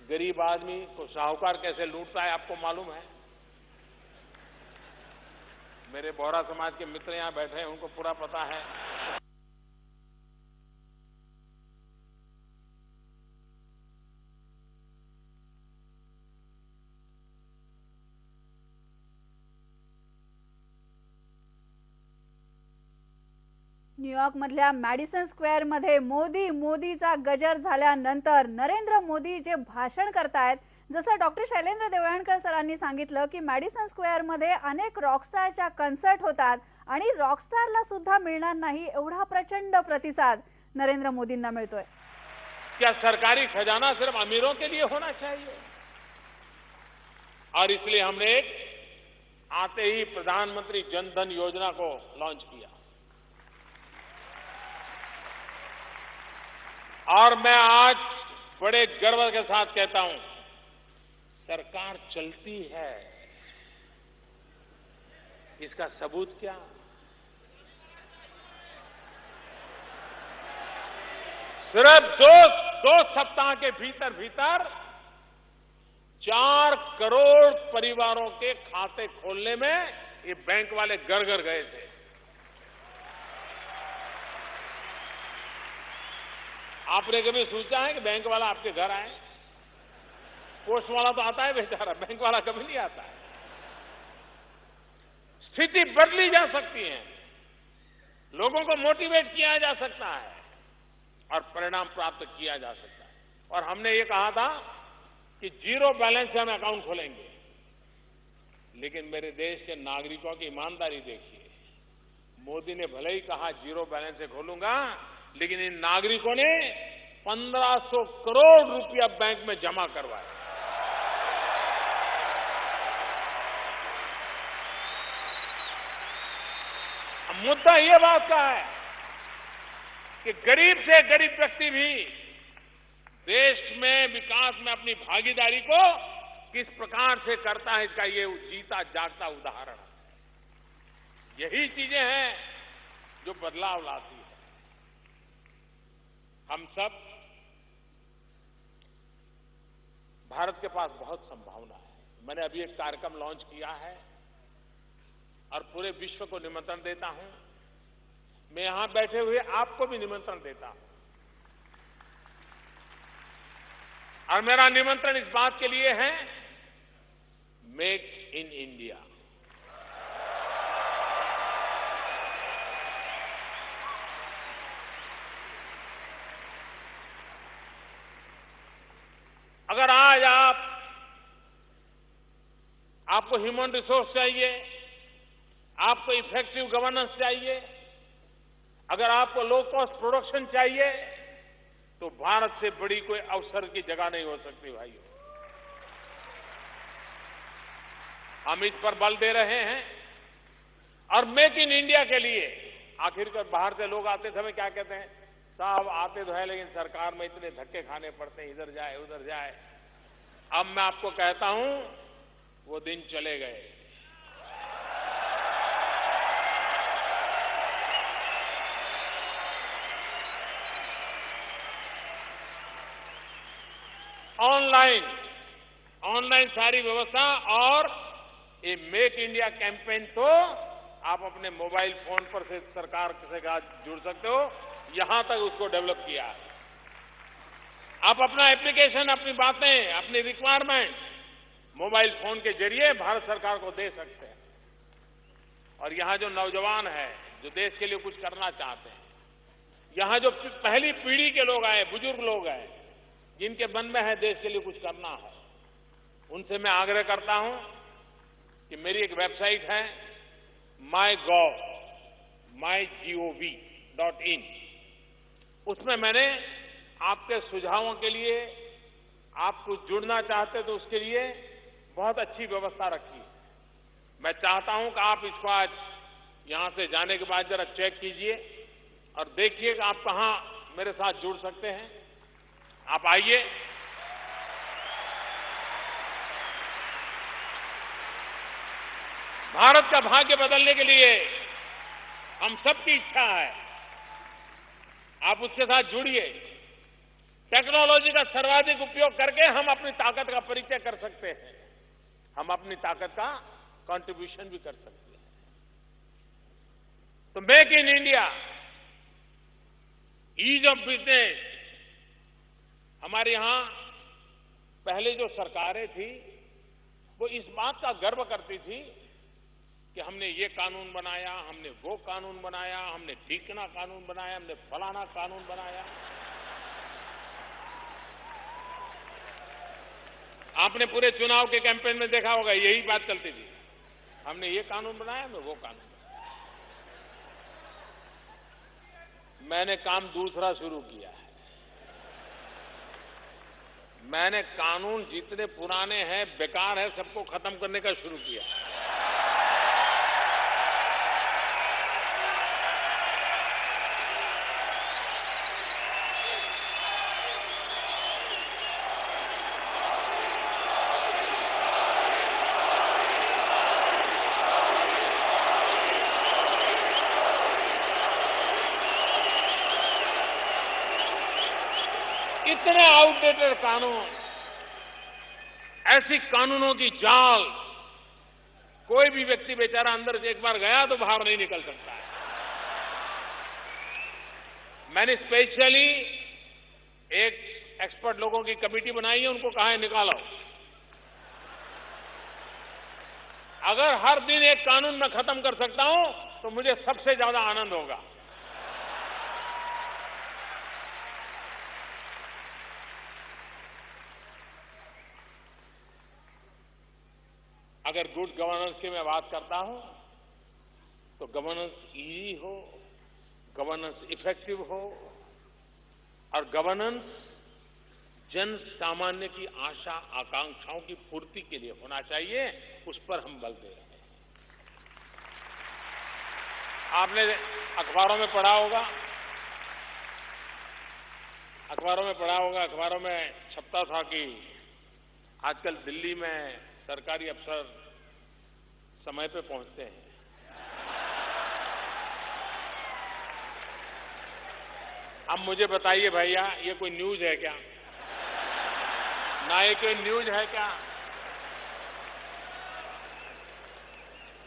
गरीब आदमी को साहूकार कैसे लूटता है आपको मालूम है। मेरे बोहरा समाज के मित्र यहां बैठे हैं, उनको पूरा पता है। न्यूयॉर्कमधल्या मॅडिसन स्क्वेअरमध्ये मोदीचा गजर झाल्यानंतर नरेंद्र मोदी जे भाषण करतायत, जसं डॉक्टर शैलेंद्र देवळणकर सरांनी सांगितलं की मॅडिसन स्क्वेअरमध्ये अनेक रॉकस्टारच्या कन्सर्ट होतात आणि रॉकस्टारला सुद्धा मिळणार नाही एवढा प्रचंड प्रतिसाद नरेंद्र मोदींना मिळतोय। क्या सरकारी खजाना सिर्फ अमीरों के लिए होना चाहिए? और इसलिए हमने आते ही प्रधानमंत्री जन धन योजना को लॉन्च किया। और मैं आज बड़े गर्व के साथ कहता हूं, सरकार चलती है। इसका सबूत क्या? सिर्फ दो सप्ताह के भीतर 4 करोड़ परिवारों के खाते खोलने में ये बैंक वाले घर घर गए थे। आपने कभी सोचा है कि बैंक वाला आपके घर आए? पोस्ट वाला तो आता है बेचारा, बैंक वाला कभी नहीं आता है। स्थिति बदली जा सकती है, लोगों को मोटिवेट किया जा सकता है और परिणाम प्राप्त किया जा सकता है। और हमने ये कहा था कि जीरो बैलेंस से हम अकाउंट खोलेंगे, लेकिन मेरे देश के नागरिकों की ईमानदारी देखिए। मोदी ने भले ही कहा जीरो बैलेंस से खोलूंगा, लेकिन इन नागरिकों ने 1500 करोड़ रुपया बैंक में जमा करवाया। मुद्दा ये बात का है कि गरीब से गरीब व्यक्ति भी देश में विकास में अपनी भागीदारी को किस प्रकार से करता है, इसका ये जीता जागता उदाहरण है। यही चीजें हैं जो बदलाव लाती है। हम सब, भारत के पास बहुत संभावना है। मैंने अभी एक कार्यक्रम लॉन्च किया है और पूरे विश्व को निमंत्रण देता हूं। मैं यहां बैठे हुए आपको भी निमंत्रण देता हूं, और मेरा निमंत्रण इस बात के लिए है, मेक इन इंडिया। अगर आज आपको ह्यूमन रिसोर्स चाहिए, आपको इफेक्टिव गवर्नेंस चाहिए, अगर आपको लो कॉस्ट प्रोडक्शन चाहिए, तो भारत से बड़ी कोई अवसर की जगह नहीं हो सकती भाइयों। हम इस पर बल दे रहे हैं। और मेक इन इंडिया के लिए आखिरकार बाहर से लोग आते समय क्या कहते हैं, साहब आते तो है लेकिन सरकार में इतने धक्के खाने पड़ते हैं, इधर जाए उधर जाए। अब मैं आपको कहता हूं, वो दिन चले गए। ऑनलाइन सारी व्यवस्था, और ये मेक इंडिया कैंपेन तो आप अपने मोबाइल फोन पर से सरकार से जुड़ सकते हो, यहां तक उसको डेवलप किया है। आप अपना एप्लीकेशन, अपनी बातें, अपनी रिक्वायरमेंट मोबाइल फोन के जरिए भारत सरकार को दे सकते हैं। और यहां जो नौजवान है, जो देश के लिए कुछ करना चाहते हैं, यहां जो पहली पीढ़ी के लोग आए, बुजुर्ग लोग आए, जिनके मन में है देश के लिए कुछ करना है, उनसे मैं आग्रह करता हूं कि मेरी एक वेबसाइट है mygov.in। उसमें मैंने आपके सुझावों के लिए, आप कुछ जुड़ना चाहते तो उसके लिए बहुत अच्छी व्यवस्था रखी है। मैं चाहता हूं कि आप इसको आज यहां से जाने के बाद जरा चेक कीजिए और देखिए कि आप कहां मेरे साथ जुड़ सकते हैं। आप आइए। भारत का भाग्य बदलने के लिए हम सबकी इच्छा है, आप उसके साथ जुड़िए। टेक्नोलॉजी का सर्वाधिक उपयोग करके हम अपनी ताकत का परिचय कर सकते हैं, हम अपनी ताकत का कंट्रीब्यूशन भी कर सकते हैं। तो make in India, ease of business, हमारे यहां पहले जो सरकारें थी वो इस बात का गर्व करती थी कि हमने ये कानून बनाया, हमने वो कानून बनाया, हमने ढीकना कानून बनाया, हमने फलाना कानून बनाया। आपने पूरे चुनाव के कैंपेन में देखा होगा, यही बात चलती थी, हमने ये कानून बनाया, हमने वो कानून बनाया। मैंने काम दूसरा शुरू किया है। मैंने कानून जितने पुराने हैं, बेकार है, सबको खत्म करने का शुरू किया। इतने आउटडेटेड कानून, ऐसी कानूनों की जाल कोई भी व्यक्ति बेचारा अंदर से एक बार गया तो बाहर नहीं निकल सकता है। मैंने स्पेशली एक एक्सपर्ट लोगों की कमेटी बनाई है, उनको कहा है निकालो। अगर हर दिन एक कानून मैं खत्म कर सकता हूं तो मुझे सबसे ज्यादा आनंद होगा। अगर गुड गवर्नेंस की मैं बात करता हूं तो गवर्नेंस इजी हो, गवर्नेंस इफेक्टिव हो और गवर्नेंस जन सामान्य की आशा आकांक्षाओं की पूर्ति के लिए होना चाहिए, उस पर हम बल दे रहे हैं। आपने अखबारों में पढ़ा होगा, अखबारों में छपता था कि आजकल दिल्ली में सरकारी अफसर समय पे पहुंचते हैं। अब मुझे बताइए भैया, ये कोई न्यूज है क्या? ना ये कोई न्यूज है क्या?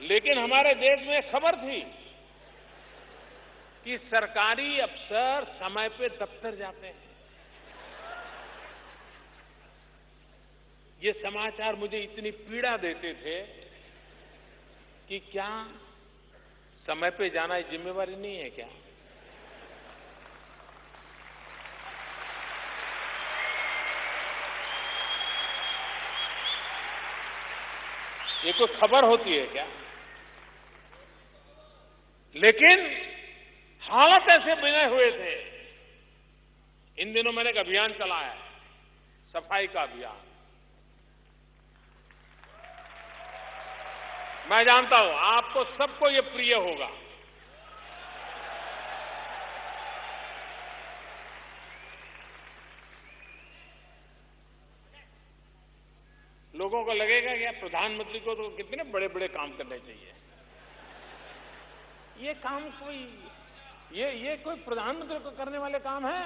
लेकिन हमारे देश में खबर थी कि सरकारी अफसर समय पे दफ्तर जाते हैं। ये समाचार मुझे इतनी पीड़ा देते थे कि क्या समय पे जाना ये जिम्मेवारी नहीं है क्या? ये कोई खबर होती है क्या? लेकिन हालात ऐसे बने हुए थे। इन दिनों मैंने एक अभियान चलाया है, सफाई का अभियान। मैं जानता हूं आपको सबको ये प्रिय होगा। लोगों को लगेगा कि प्रधानमंत्री को तो कितने बड़े बड़े काम करने चाहिए। ये काम ये कोई प्रधानमंत्री को करने वाले काम है?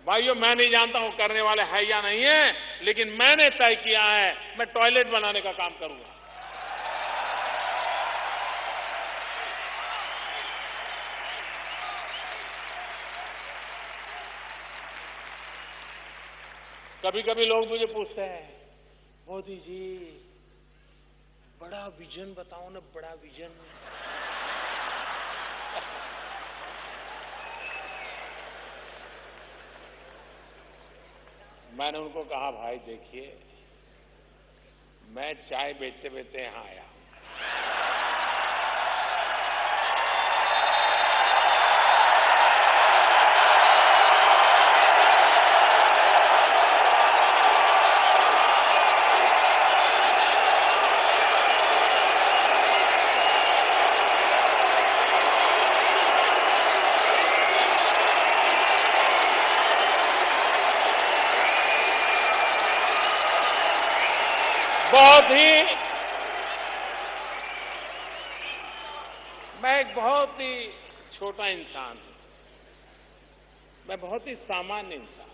भाइयों, मैं नहीं जानता हूं करने वाले है या नहीं है, लेकिन मैंने तय किया है मैं टॉयलेट बनाने का काम करूंगा। कभी कभी लोग मुझे पूछते हैं, मोदी जी बड़ा विजन बताओ ना, बड़ा विजन। मैंने उनको कहा, भाई देखिए, मैं चाय बेचते बेचते यहां आया हूं। मैं एक बहुत ही छोटा इंसान हूं, मैं बहुत ही सामान्य इंसान।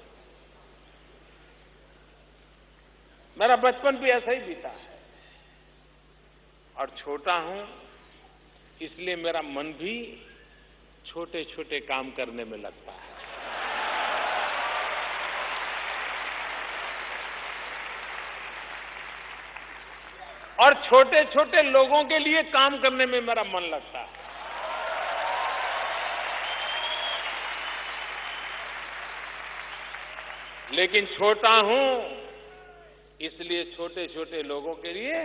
मेरा बचपन भी ऐसा ही बीता है और छोटा हूं, इसलिए मेरा मन भी छोटे छोटे काम करने में लगता है। और छोटे छोटे लोगों के लिए काम करने में मेरा मन लगता है। लेकिन छोटा हूं, इसलिए छोटे छोटे लोगों के लिए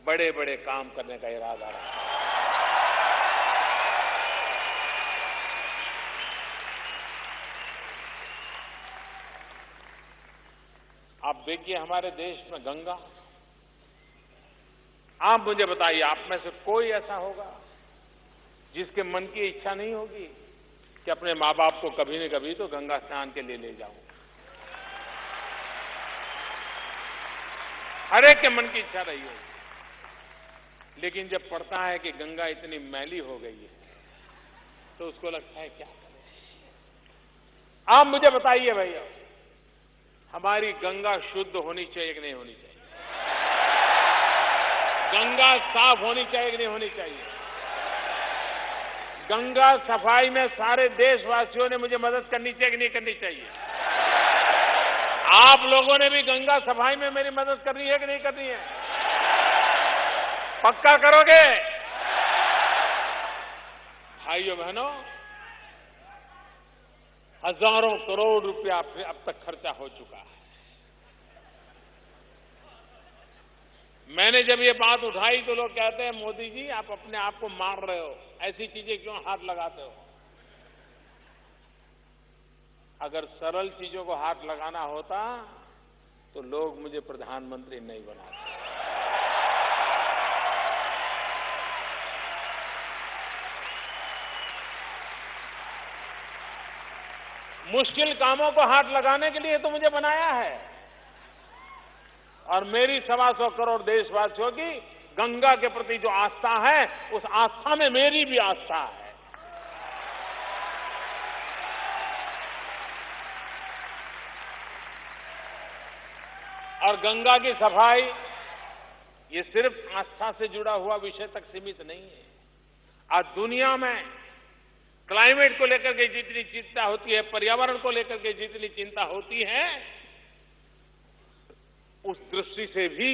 बड़े बड़े काम करने का इरादा रखता हूं। आप देखिए, हमारे देश में गंगा, आप मुझे बताइए, आप में से कोई ऐसा होगा जिसके मन की इच्छा नहीं होगी कि अपने माँ बाप को कभी न कभी तो गंगा स्नान के लिए ले जाऊं? हर एक के मन की इच्छा रही होगी। लेकिन जब पढ़ता है कि गंगा इतनी मैली हो गई है तो उसको लगता है क्या करें। आप मुझे बताइए भैया, हमारी गंगा शुद्ध होनी चाहिए कि नहीं होनी चाहिए? गंगा गंगा साफ होनी चाहिए कि नहीं होनी चाहिए? गंगा सफाई में सारे देशवासियों ने मुझे मदद करनी चाहिए कि नहीं करनी चाहिए? आप लोगों ने भी गंगा सफाई में मेरी मदद करनी है कि नहीं करनी है? पक्का करोगे? भाइयों बहनों, हजारों करोड़ रुपया अब तक खर्चा हो चुका है। मैंने जब ये बात उठाई तो लोग कहते हैं मोदी जी आप अपने आप को मार रहे हो, ऐसी चीजें क्यों हाथ लगाते हो? अगर सरल चीजों को हाथ लगाना होता तो लोग मुझे प्रधानमंत्री नहीं बनाते। मुश्किल कामों को हाथ लगाने के लिए तो मुझे बनाया है। और मेरी 125 करोड़ देशवासियों की गंगा के प्रति जो आस्था है, उस आस्था में मेरी भी आस्था है। और गंगा की सफाई ये सिर्फ आस्था से जुड़ा हुआ विषय तक सीमित नहीं है। आज दुनिया में क्लाइमेट को लेकर के जितनी चिंता होती है, पर्यावरण को लेकर के जितनी चिंता होती है, उस दृष्टि से भी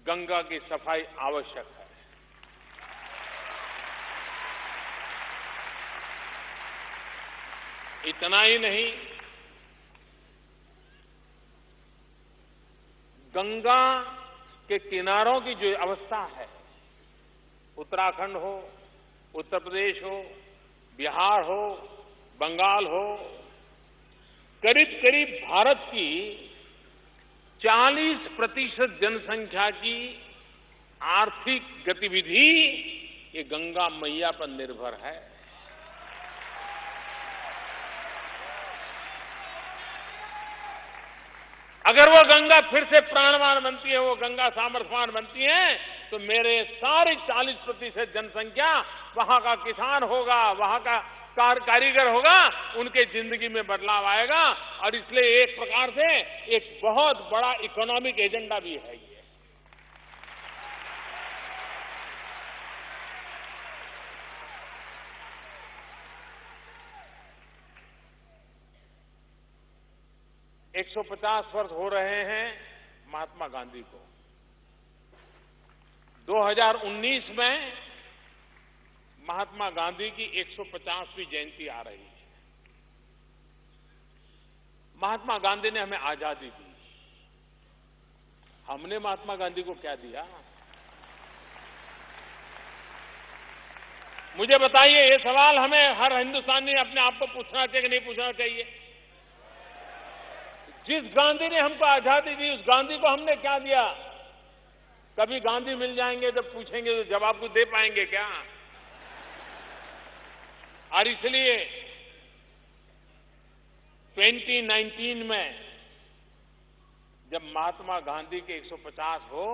गंगा की सफाई आवश्यक है। इतना ही नहीं, गंगा के किनारों की जो अवस्था है, उत्तराखंड हो, उत्तर प्रदेश हो, बिहार हो, बंगाल हो, करीब करीब भारत की 40% जनसंख्या की आर्थिक गतिविधि ये गंगा मैया पर निर्भर है। अगर वो गंगा फिर से प्राणवान बनती है, वो गंगा सामर्थ्यवान बनती है, तो मेरे सारी 40% जनसंख्या वहां का किसान होगा, वहां का कारीगर होगा, उनके जिंदगी में बदलाव आएगा। और इसलिए एक प्रकार से एक बहुत बड़ा इकोनॉमिक एजेंडा भी है ये। एक 150 वर्ष हो रहे हैं महात्मा गांधी को। 2019 में महात्मा गांधी की 150वीं जयंती आ रही है। महात्मा गांधी ने हमें आजादी दी। हमने महात्मा गांधी को क्या दिया? मुझे बताइए, ये सवाल हमें हर हिंदुस्तानी अपने आप को पूछना चाहिए कि नहीं पूछना चाहिए? जिस गांधी ने हमको आजादी दी, उस गांधी को हमने क्या दिया? कभी गांधी मिल जाएंगे जब पूछेंगे तो जवाब को दे पाएंगे क्या? और इसलिए 2019 में जब महात्मा गांधी के 150 हो,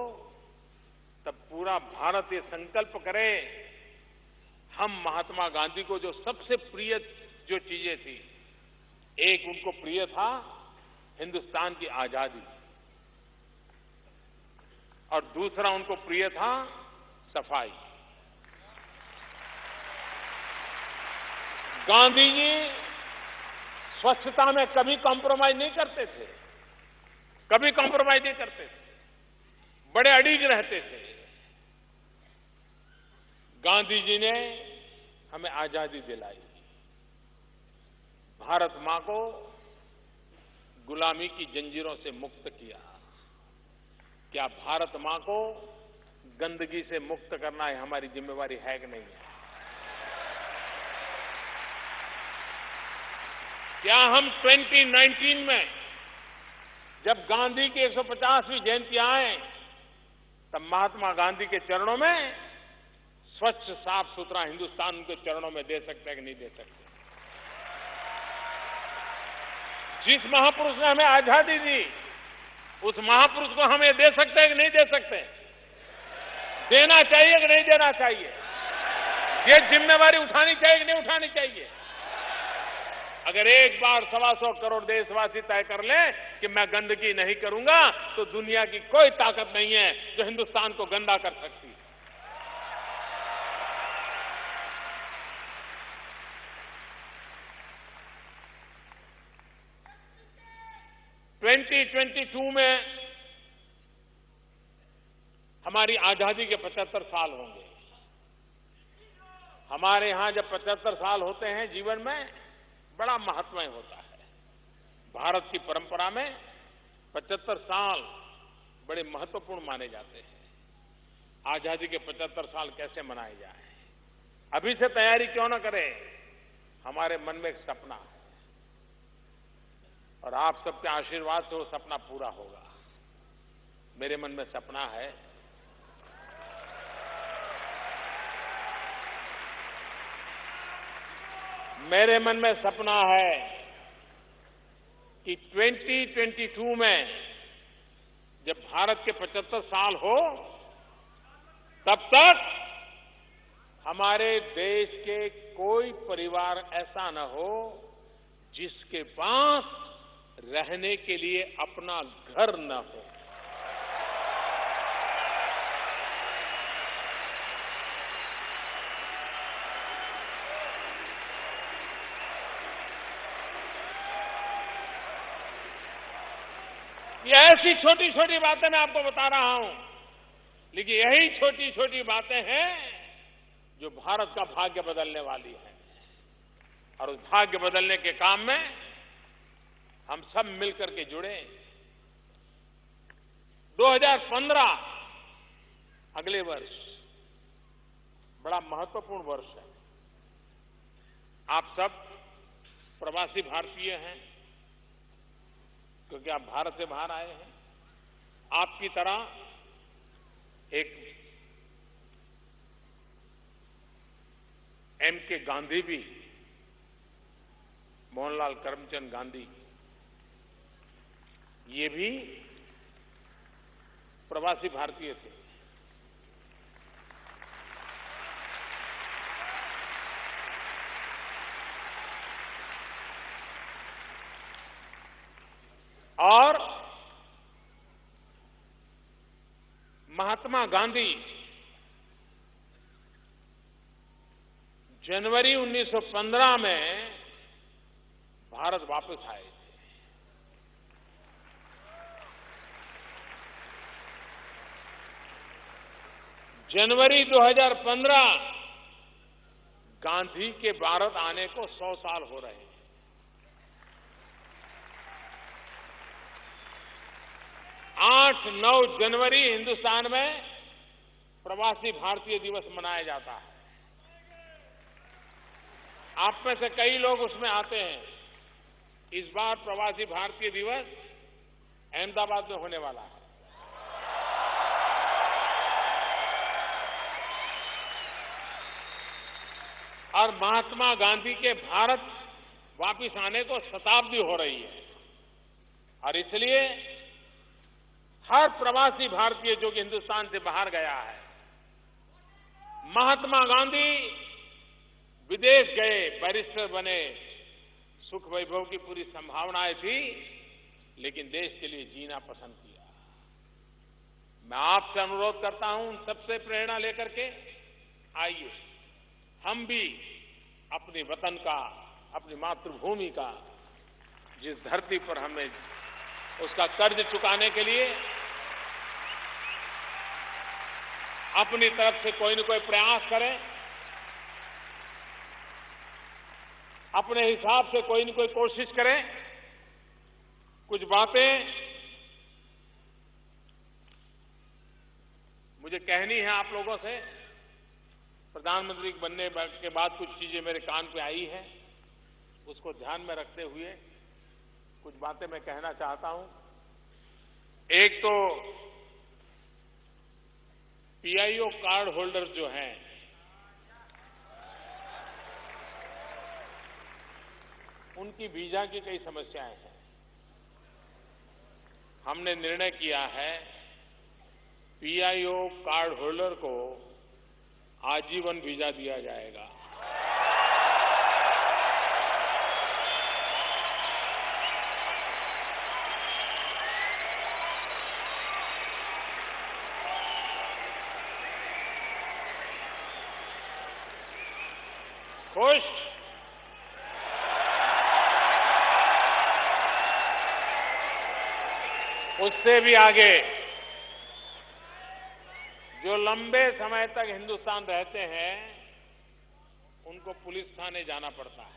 तब पूरा भारत ये संकल्प करे, हम महात्मा गांधी को जो सबसे प्रिय जो चीजें थी, एक उनको प्रिय था हिंदुस्तान की आजादी, और दूसरा उनको प्रिय था सफाई। गांधी जी स्वच्छता में कभी कॉम्प्रोमाइज नहीं करते थे, कभी कॉम्प्रोमाइज नहीं करते थे, बड़े अड़िग रहते थे। गांधी जी ने हमें आजादी दिलाई, भारत मां को गुलामी की जंजीरों से मुक्त किया। क्या भारत मां को गंदगी से मुक्त करना है हमारी जिम्मेवारी है कि नहीं है? क्या हम 2019 में जब गांधी की 150वीं जयंती आए, तब महात्मा गांधी के चरणों में स्वच्छ साफ सुथरा हिंदुस्तान उनके चरणों में दे सकते हैं कि नहीं दे सकते? जिस महापुरुष ने हमें आजादी दी, उस महापुरुष को हम ये दे सकते हैं कि नहीं दे सकते? देना चाहिए कि नहीं देना चाहिए? ये जिम्मेवारी उठानी चाहिए कि नहीं उठानी चाहिए? अगर एक बार 125 करोड़ देशवासी तय कर लें कि मैं गंदगी नहीं करूंगा तो दुनिया की कोई ताकत नहीं है जो हिंदुस्तान को गंदा कर सकती है। (2022) में हमारी आजादी के 75 साल होंगे। हमारे यहां जब 75 साल होते हैं जीवन में, बड़ा महत्वमय होता है। भारत की परंपरा में 75 साल बड़े महत्वपूर्ण माने जाते हैं। आजादी के 75 साल कैसे मनाए जाए, अभी से तैयारी क्यों न करें। हमारे मन में एक सपना है और आप सबके आशीर्वाद से वो सपना पूरा होगा। मेरे मन में सपना है कि 2022 में जब भारत के 75 साल हो, तब तक हमारे देश के कोई परिवार ऐसा न हो जिसके पास रहने के लिए अपना घर न हो। ये ऐसी छोटी छोटी बातें मैं आपको बता रहा हूं, लेकिन यही छोटी छोटी बातें हैं जो भारत का भाग्य बदलने वाली हैं। और उस भाग्य बदलने के काम में हम सब मिलकर के जुड़े। 2015 अगले वर्ष बड़ा महत्वपूर्ण वर्ष है। आप सब प्रवासी भारतीय हैं क्योंकि आप भारत से बाहर आए हैं। आपकी तरह एक M.K. गांधी भी, मोहनलाल करमचंद गांधी, ये भी प्रवासी भारतीय थे। और महात्मा गांधी जनवरी 1915 में भारत वापस आए थे। जनवरी 2015 गांधी के भारत आने को 100 साल हो रहे हैं। 8-9 जनवरी हिंदुस्तान में प्रवासी भारतीय दिवस मनाया जाता है। आप में से कई लोग उसमें आते हैं। इस बार प्रवासी भारतीय दिवस अहमदाबाद में होने वाला है। और महात्मा गांधी के भारत वापिस आने को शताब्दी हो रही है। और इसलिए हर प्रवासी भारतीय जो कि हिंदुस्तान से बाहर गया है, महात्मा गांधी विदेश गए, बैरिस्टर बने, सुख वैभव की पूरी संभावनाएं थी, लेकिन देश के लिए जीना पसंद किया। मैं आपसे अनुरोध करता हूं, सबसे प्रेरणा लेकर के आइए हम भी अपने वतन का, अपनी मातृभूमि का, जिस धरती पर हमें उसका कर्ज चुकाने के लिए अपनी तरफ से कोई न कोई प्रयास करें, अपने हिसाब से कोई न कोई कोशिश करें। कुछ बातें मुझे कहनी है आप लोगों से। प्रधानमंत्री बनने के बाद कुछ चीजें मेरे कान पे आई हैं, उसको ध्यान में रखते हुए कुछ बातें मैं कहना चाहता हूं। एक तो पीआईओ कार्ड होल्डर जो हैं, उनकी वीजा की कई समस्याएं हैं। हमने निर्णय किया है पीआईओ कार्ड होल्डर को आजीवन वीजा दिया जाएगा। खुश? उससे भी आगे जो लंबे समय तक हिंदुस्तान रहते हैं उनको पुलिस थाने जाना पड़ता है।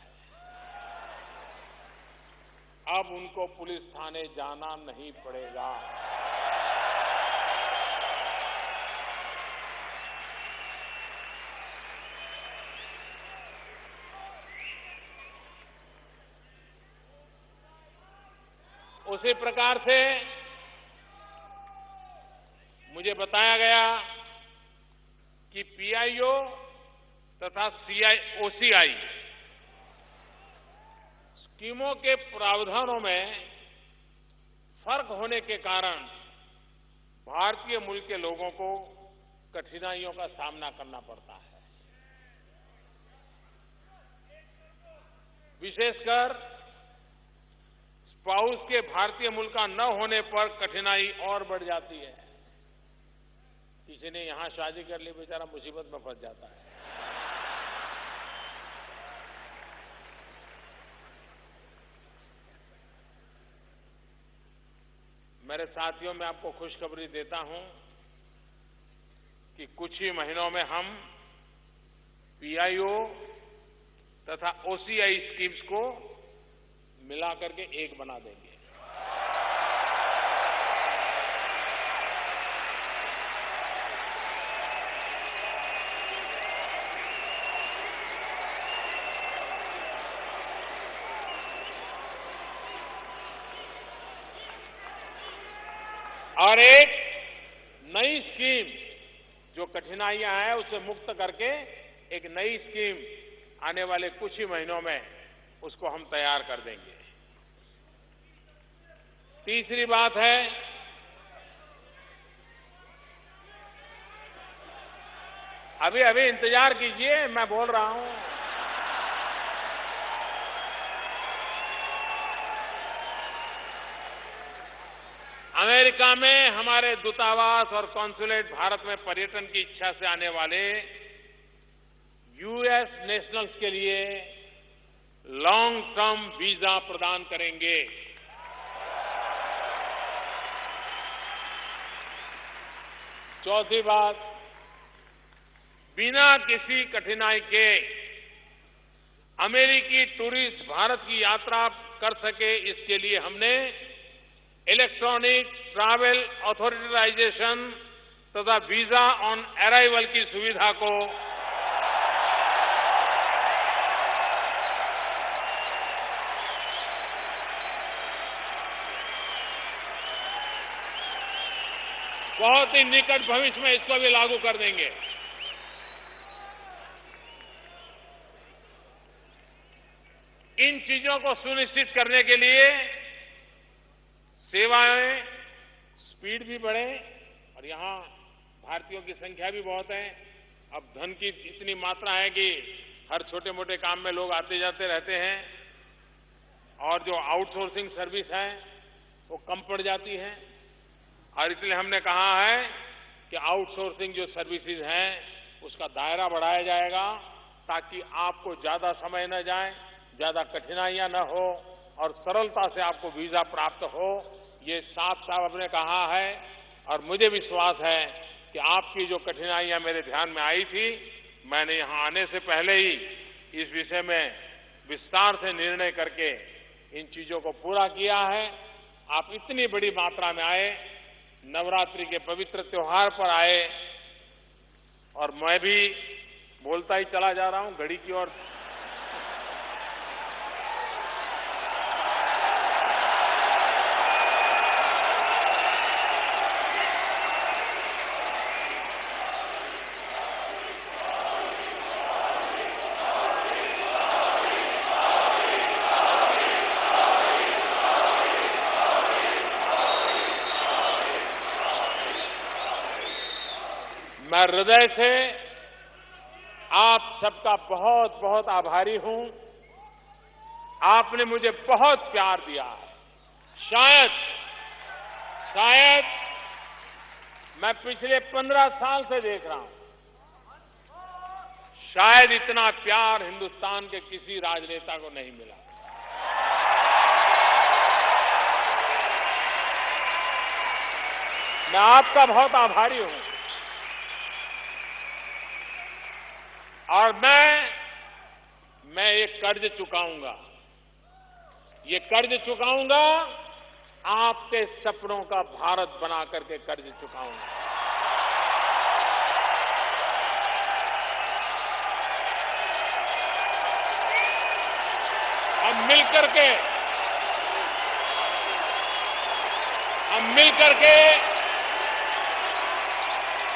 अब उनको पुलिस थाने जाना नहीं पड़ेगा। उसी प्रकार से मुझे बताया गया कि पीआईओ तथा ओसीआई स्कीमों के प्रावधानों में फर्क होने के कारण भारतीय मूल के लोगों को कठिनाइयों का सामना करना पड़ता है। विशेषकर स्पाउस के भारतीय मूल का न होने पर कठिनाई और बढ़ जाती है। किसी ने यहां शादी कर ली, बेचारा मुसीबत में फंस जाता है। मेरे साथियों, मैं आपको खुशखबरी देता हूं कि कुछ ही महीनों में हम पीआईओ तथा ओसीआई स्कीम्स को मिलाकर के एक बना देंगे। और एक नई स्कीम जो कठिनाइयां हैं उसे मुक्त करके एक नई स्कीम आने वाले कुछ ही महीनों में उसको हम तैयार कर देंगे। तीसरी बात है, अभी अभी इंतजार कीजिए, मैं बोल रहा हूं। अमेरिका में हमारे दूतावास और कॉन्सुलेट भारत में पर्यटन की इच्छा से आने वाले यूएस नेशनल्स के लिए लॉन्ग टर्म वीजा प्रदान करेंगे। चौथी बात, बिना किसी कठिनाई के अमेरिकी टूरिस्ट भारत की यात्रा कर सके, इसके लिए हमने इलेक्ट्रॉनिक ट्रैवल ऑथोराइजेशन तथा वीजा ऑन अराइवल की सुविधा को बहुत ही निकट भविष्य में इसको भी लागू कर देंगे। इन चीजों को सुनिश्चित करने के लिए सेवाएं स्पीड भी बढ़े, और यहां भारतीयों की संख्या भी बहुत है। अब धन की इतनी मात्रा है कि हर छोटे मोटे काम में लोग आते जाते रहते हैं, और जो आउटसोर्सिंग सर्विस है वो कम पड़ जाती है। और इसलिए हमने कहा है कि आउटसोर्सिंग जो सर्विसेज हैं उसका दायरा बढ़ाया जाएगा, ताकि आपको ज्यादा समय न जाए, ज्यादा कठिनाइयां न हो और सरलता से आपको वीजा प्राप्त हो। ये साफ साफ हमने कहा है, और मुझे विश्वास है कि आपकी जो कठिनाइयां मेरे ध्यान में आई थी, मैंने यहां आने से पहले ही इस विषय में विस्तार से निर्णय करके इन चीजों को पूरा किया है। आप इतनी बड़ी मात्रा में आए, नवरात्रि के पवित्र त्योहार पर आए, और मैं भी बोलता ही चला जा रहा हूं घड़ी की ओर। मैं हृदय से आप सबका बहुत बहुत आभारी हूं। आपने मुझे बहुत प्यार दिया है। शायद मैं पिछले 15 साल से देख रहा हूं, शायद इतना प्यार हिंदुस्तान के किसी राजनेता को नहीं मिला। मैं आपका बहुत आभारी हूं और मैं ये कर्ज चुकाऊंगा, आपके सपनों का भारत बना करके कर्ज चुकाऊंगा। हम मिलकर के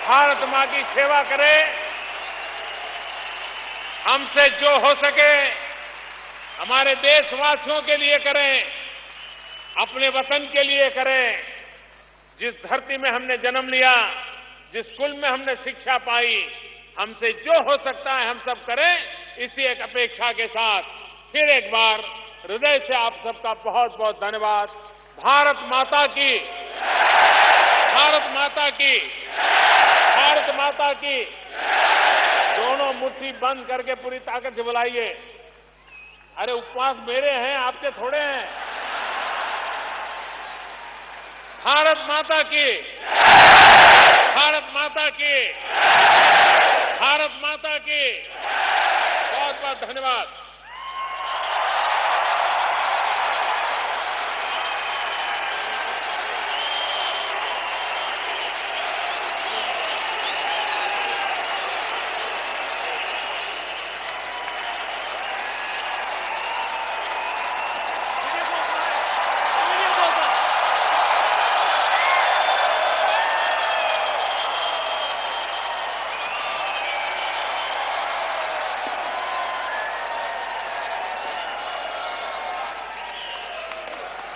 भारत मां की सेवा करें। हमसे जो हो सके हमारे देशवासियों के लिए करें, अपने वतन के लिए करें। जिस धरती में हमने जन्म लिया, जिस कुल में हमने शिक्षा पाई, हमसे जो हो सकता है हम सब करें। इसी एक अपेक्षा के साथ फिर एक बार हृदय से आप सबका बहुत बहुत धन्यवाद। भारत माता की, भारत माता की, भारत माता की। दोनों मुट्ठी बंद करके पूरी ताकत से बुलाइए। अरे उपवास मेरे हैं, आपके थोड़े हैं। भारत माता की, भारत माता की, भारत माता की। बहुत बहुत धन्यवाद।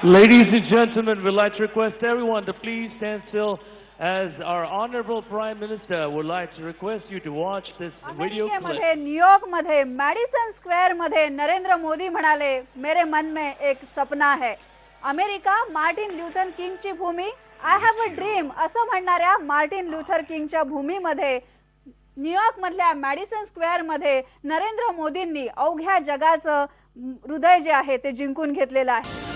Ladies and gentlemen, we'd like to request everyone to please stand still as our Honorable Prime Minister would like to request you to watch this video clip. अमेरिकेमध्ये न्यूयॉर्कमध्ये मॅडिसन स्क्वेअरमध्ये नरेंद्र मोदी म्हणाले, मेरे मन में एक सपना है। अमेरिका मार्टिन ल्यूथर किंगची भूमी, आय हॅव अ ड्रीम असं म्हणणाऱ्या मार्टिन ल्यूथर किंगच्या भूमीमध्ये न्यूयॉर्क मधल्या मॅडिसन स्क्वेअरमध्ये नरेंद्र मोदींनी अवघ्या जगाचं हृदय जे आहे ते जिंकून घेतलेलं आहे।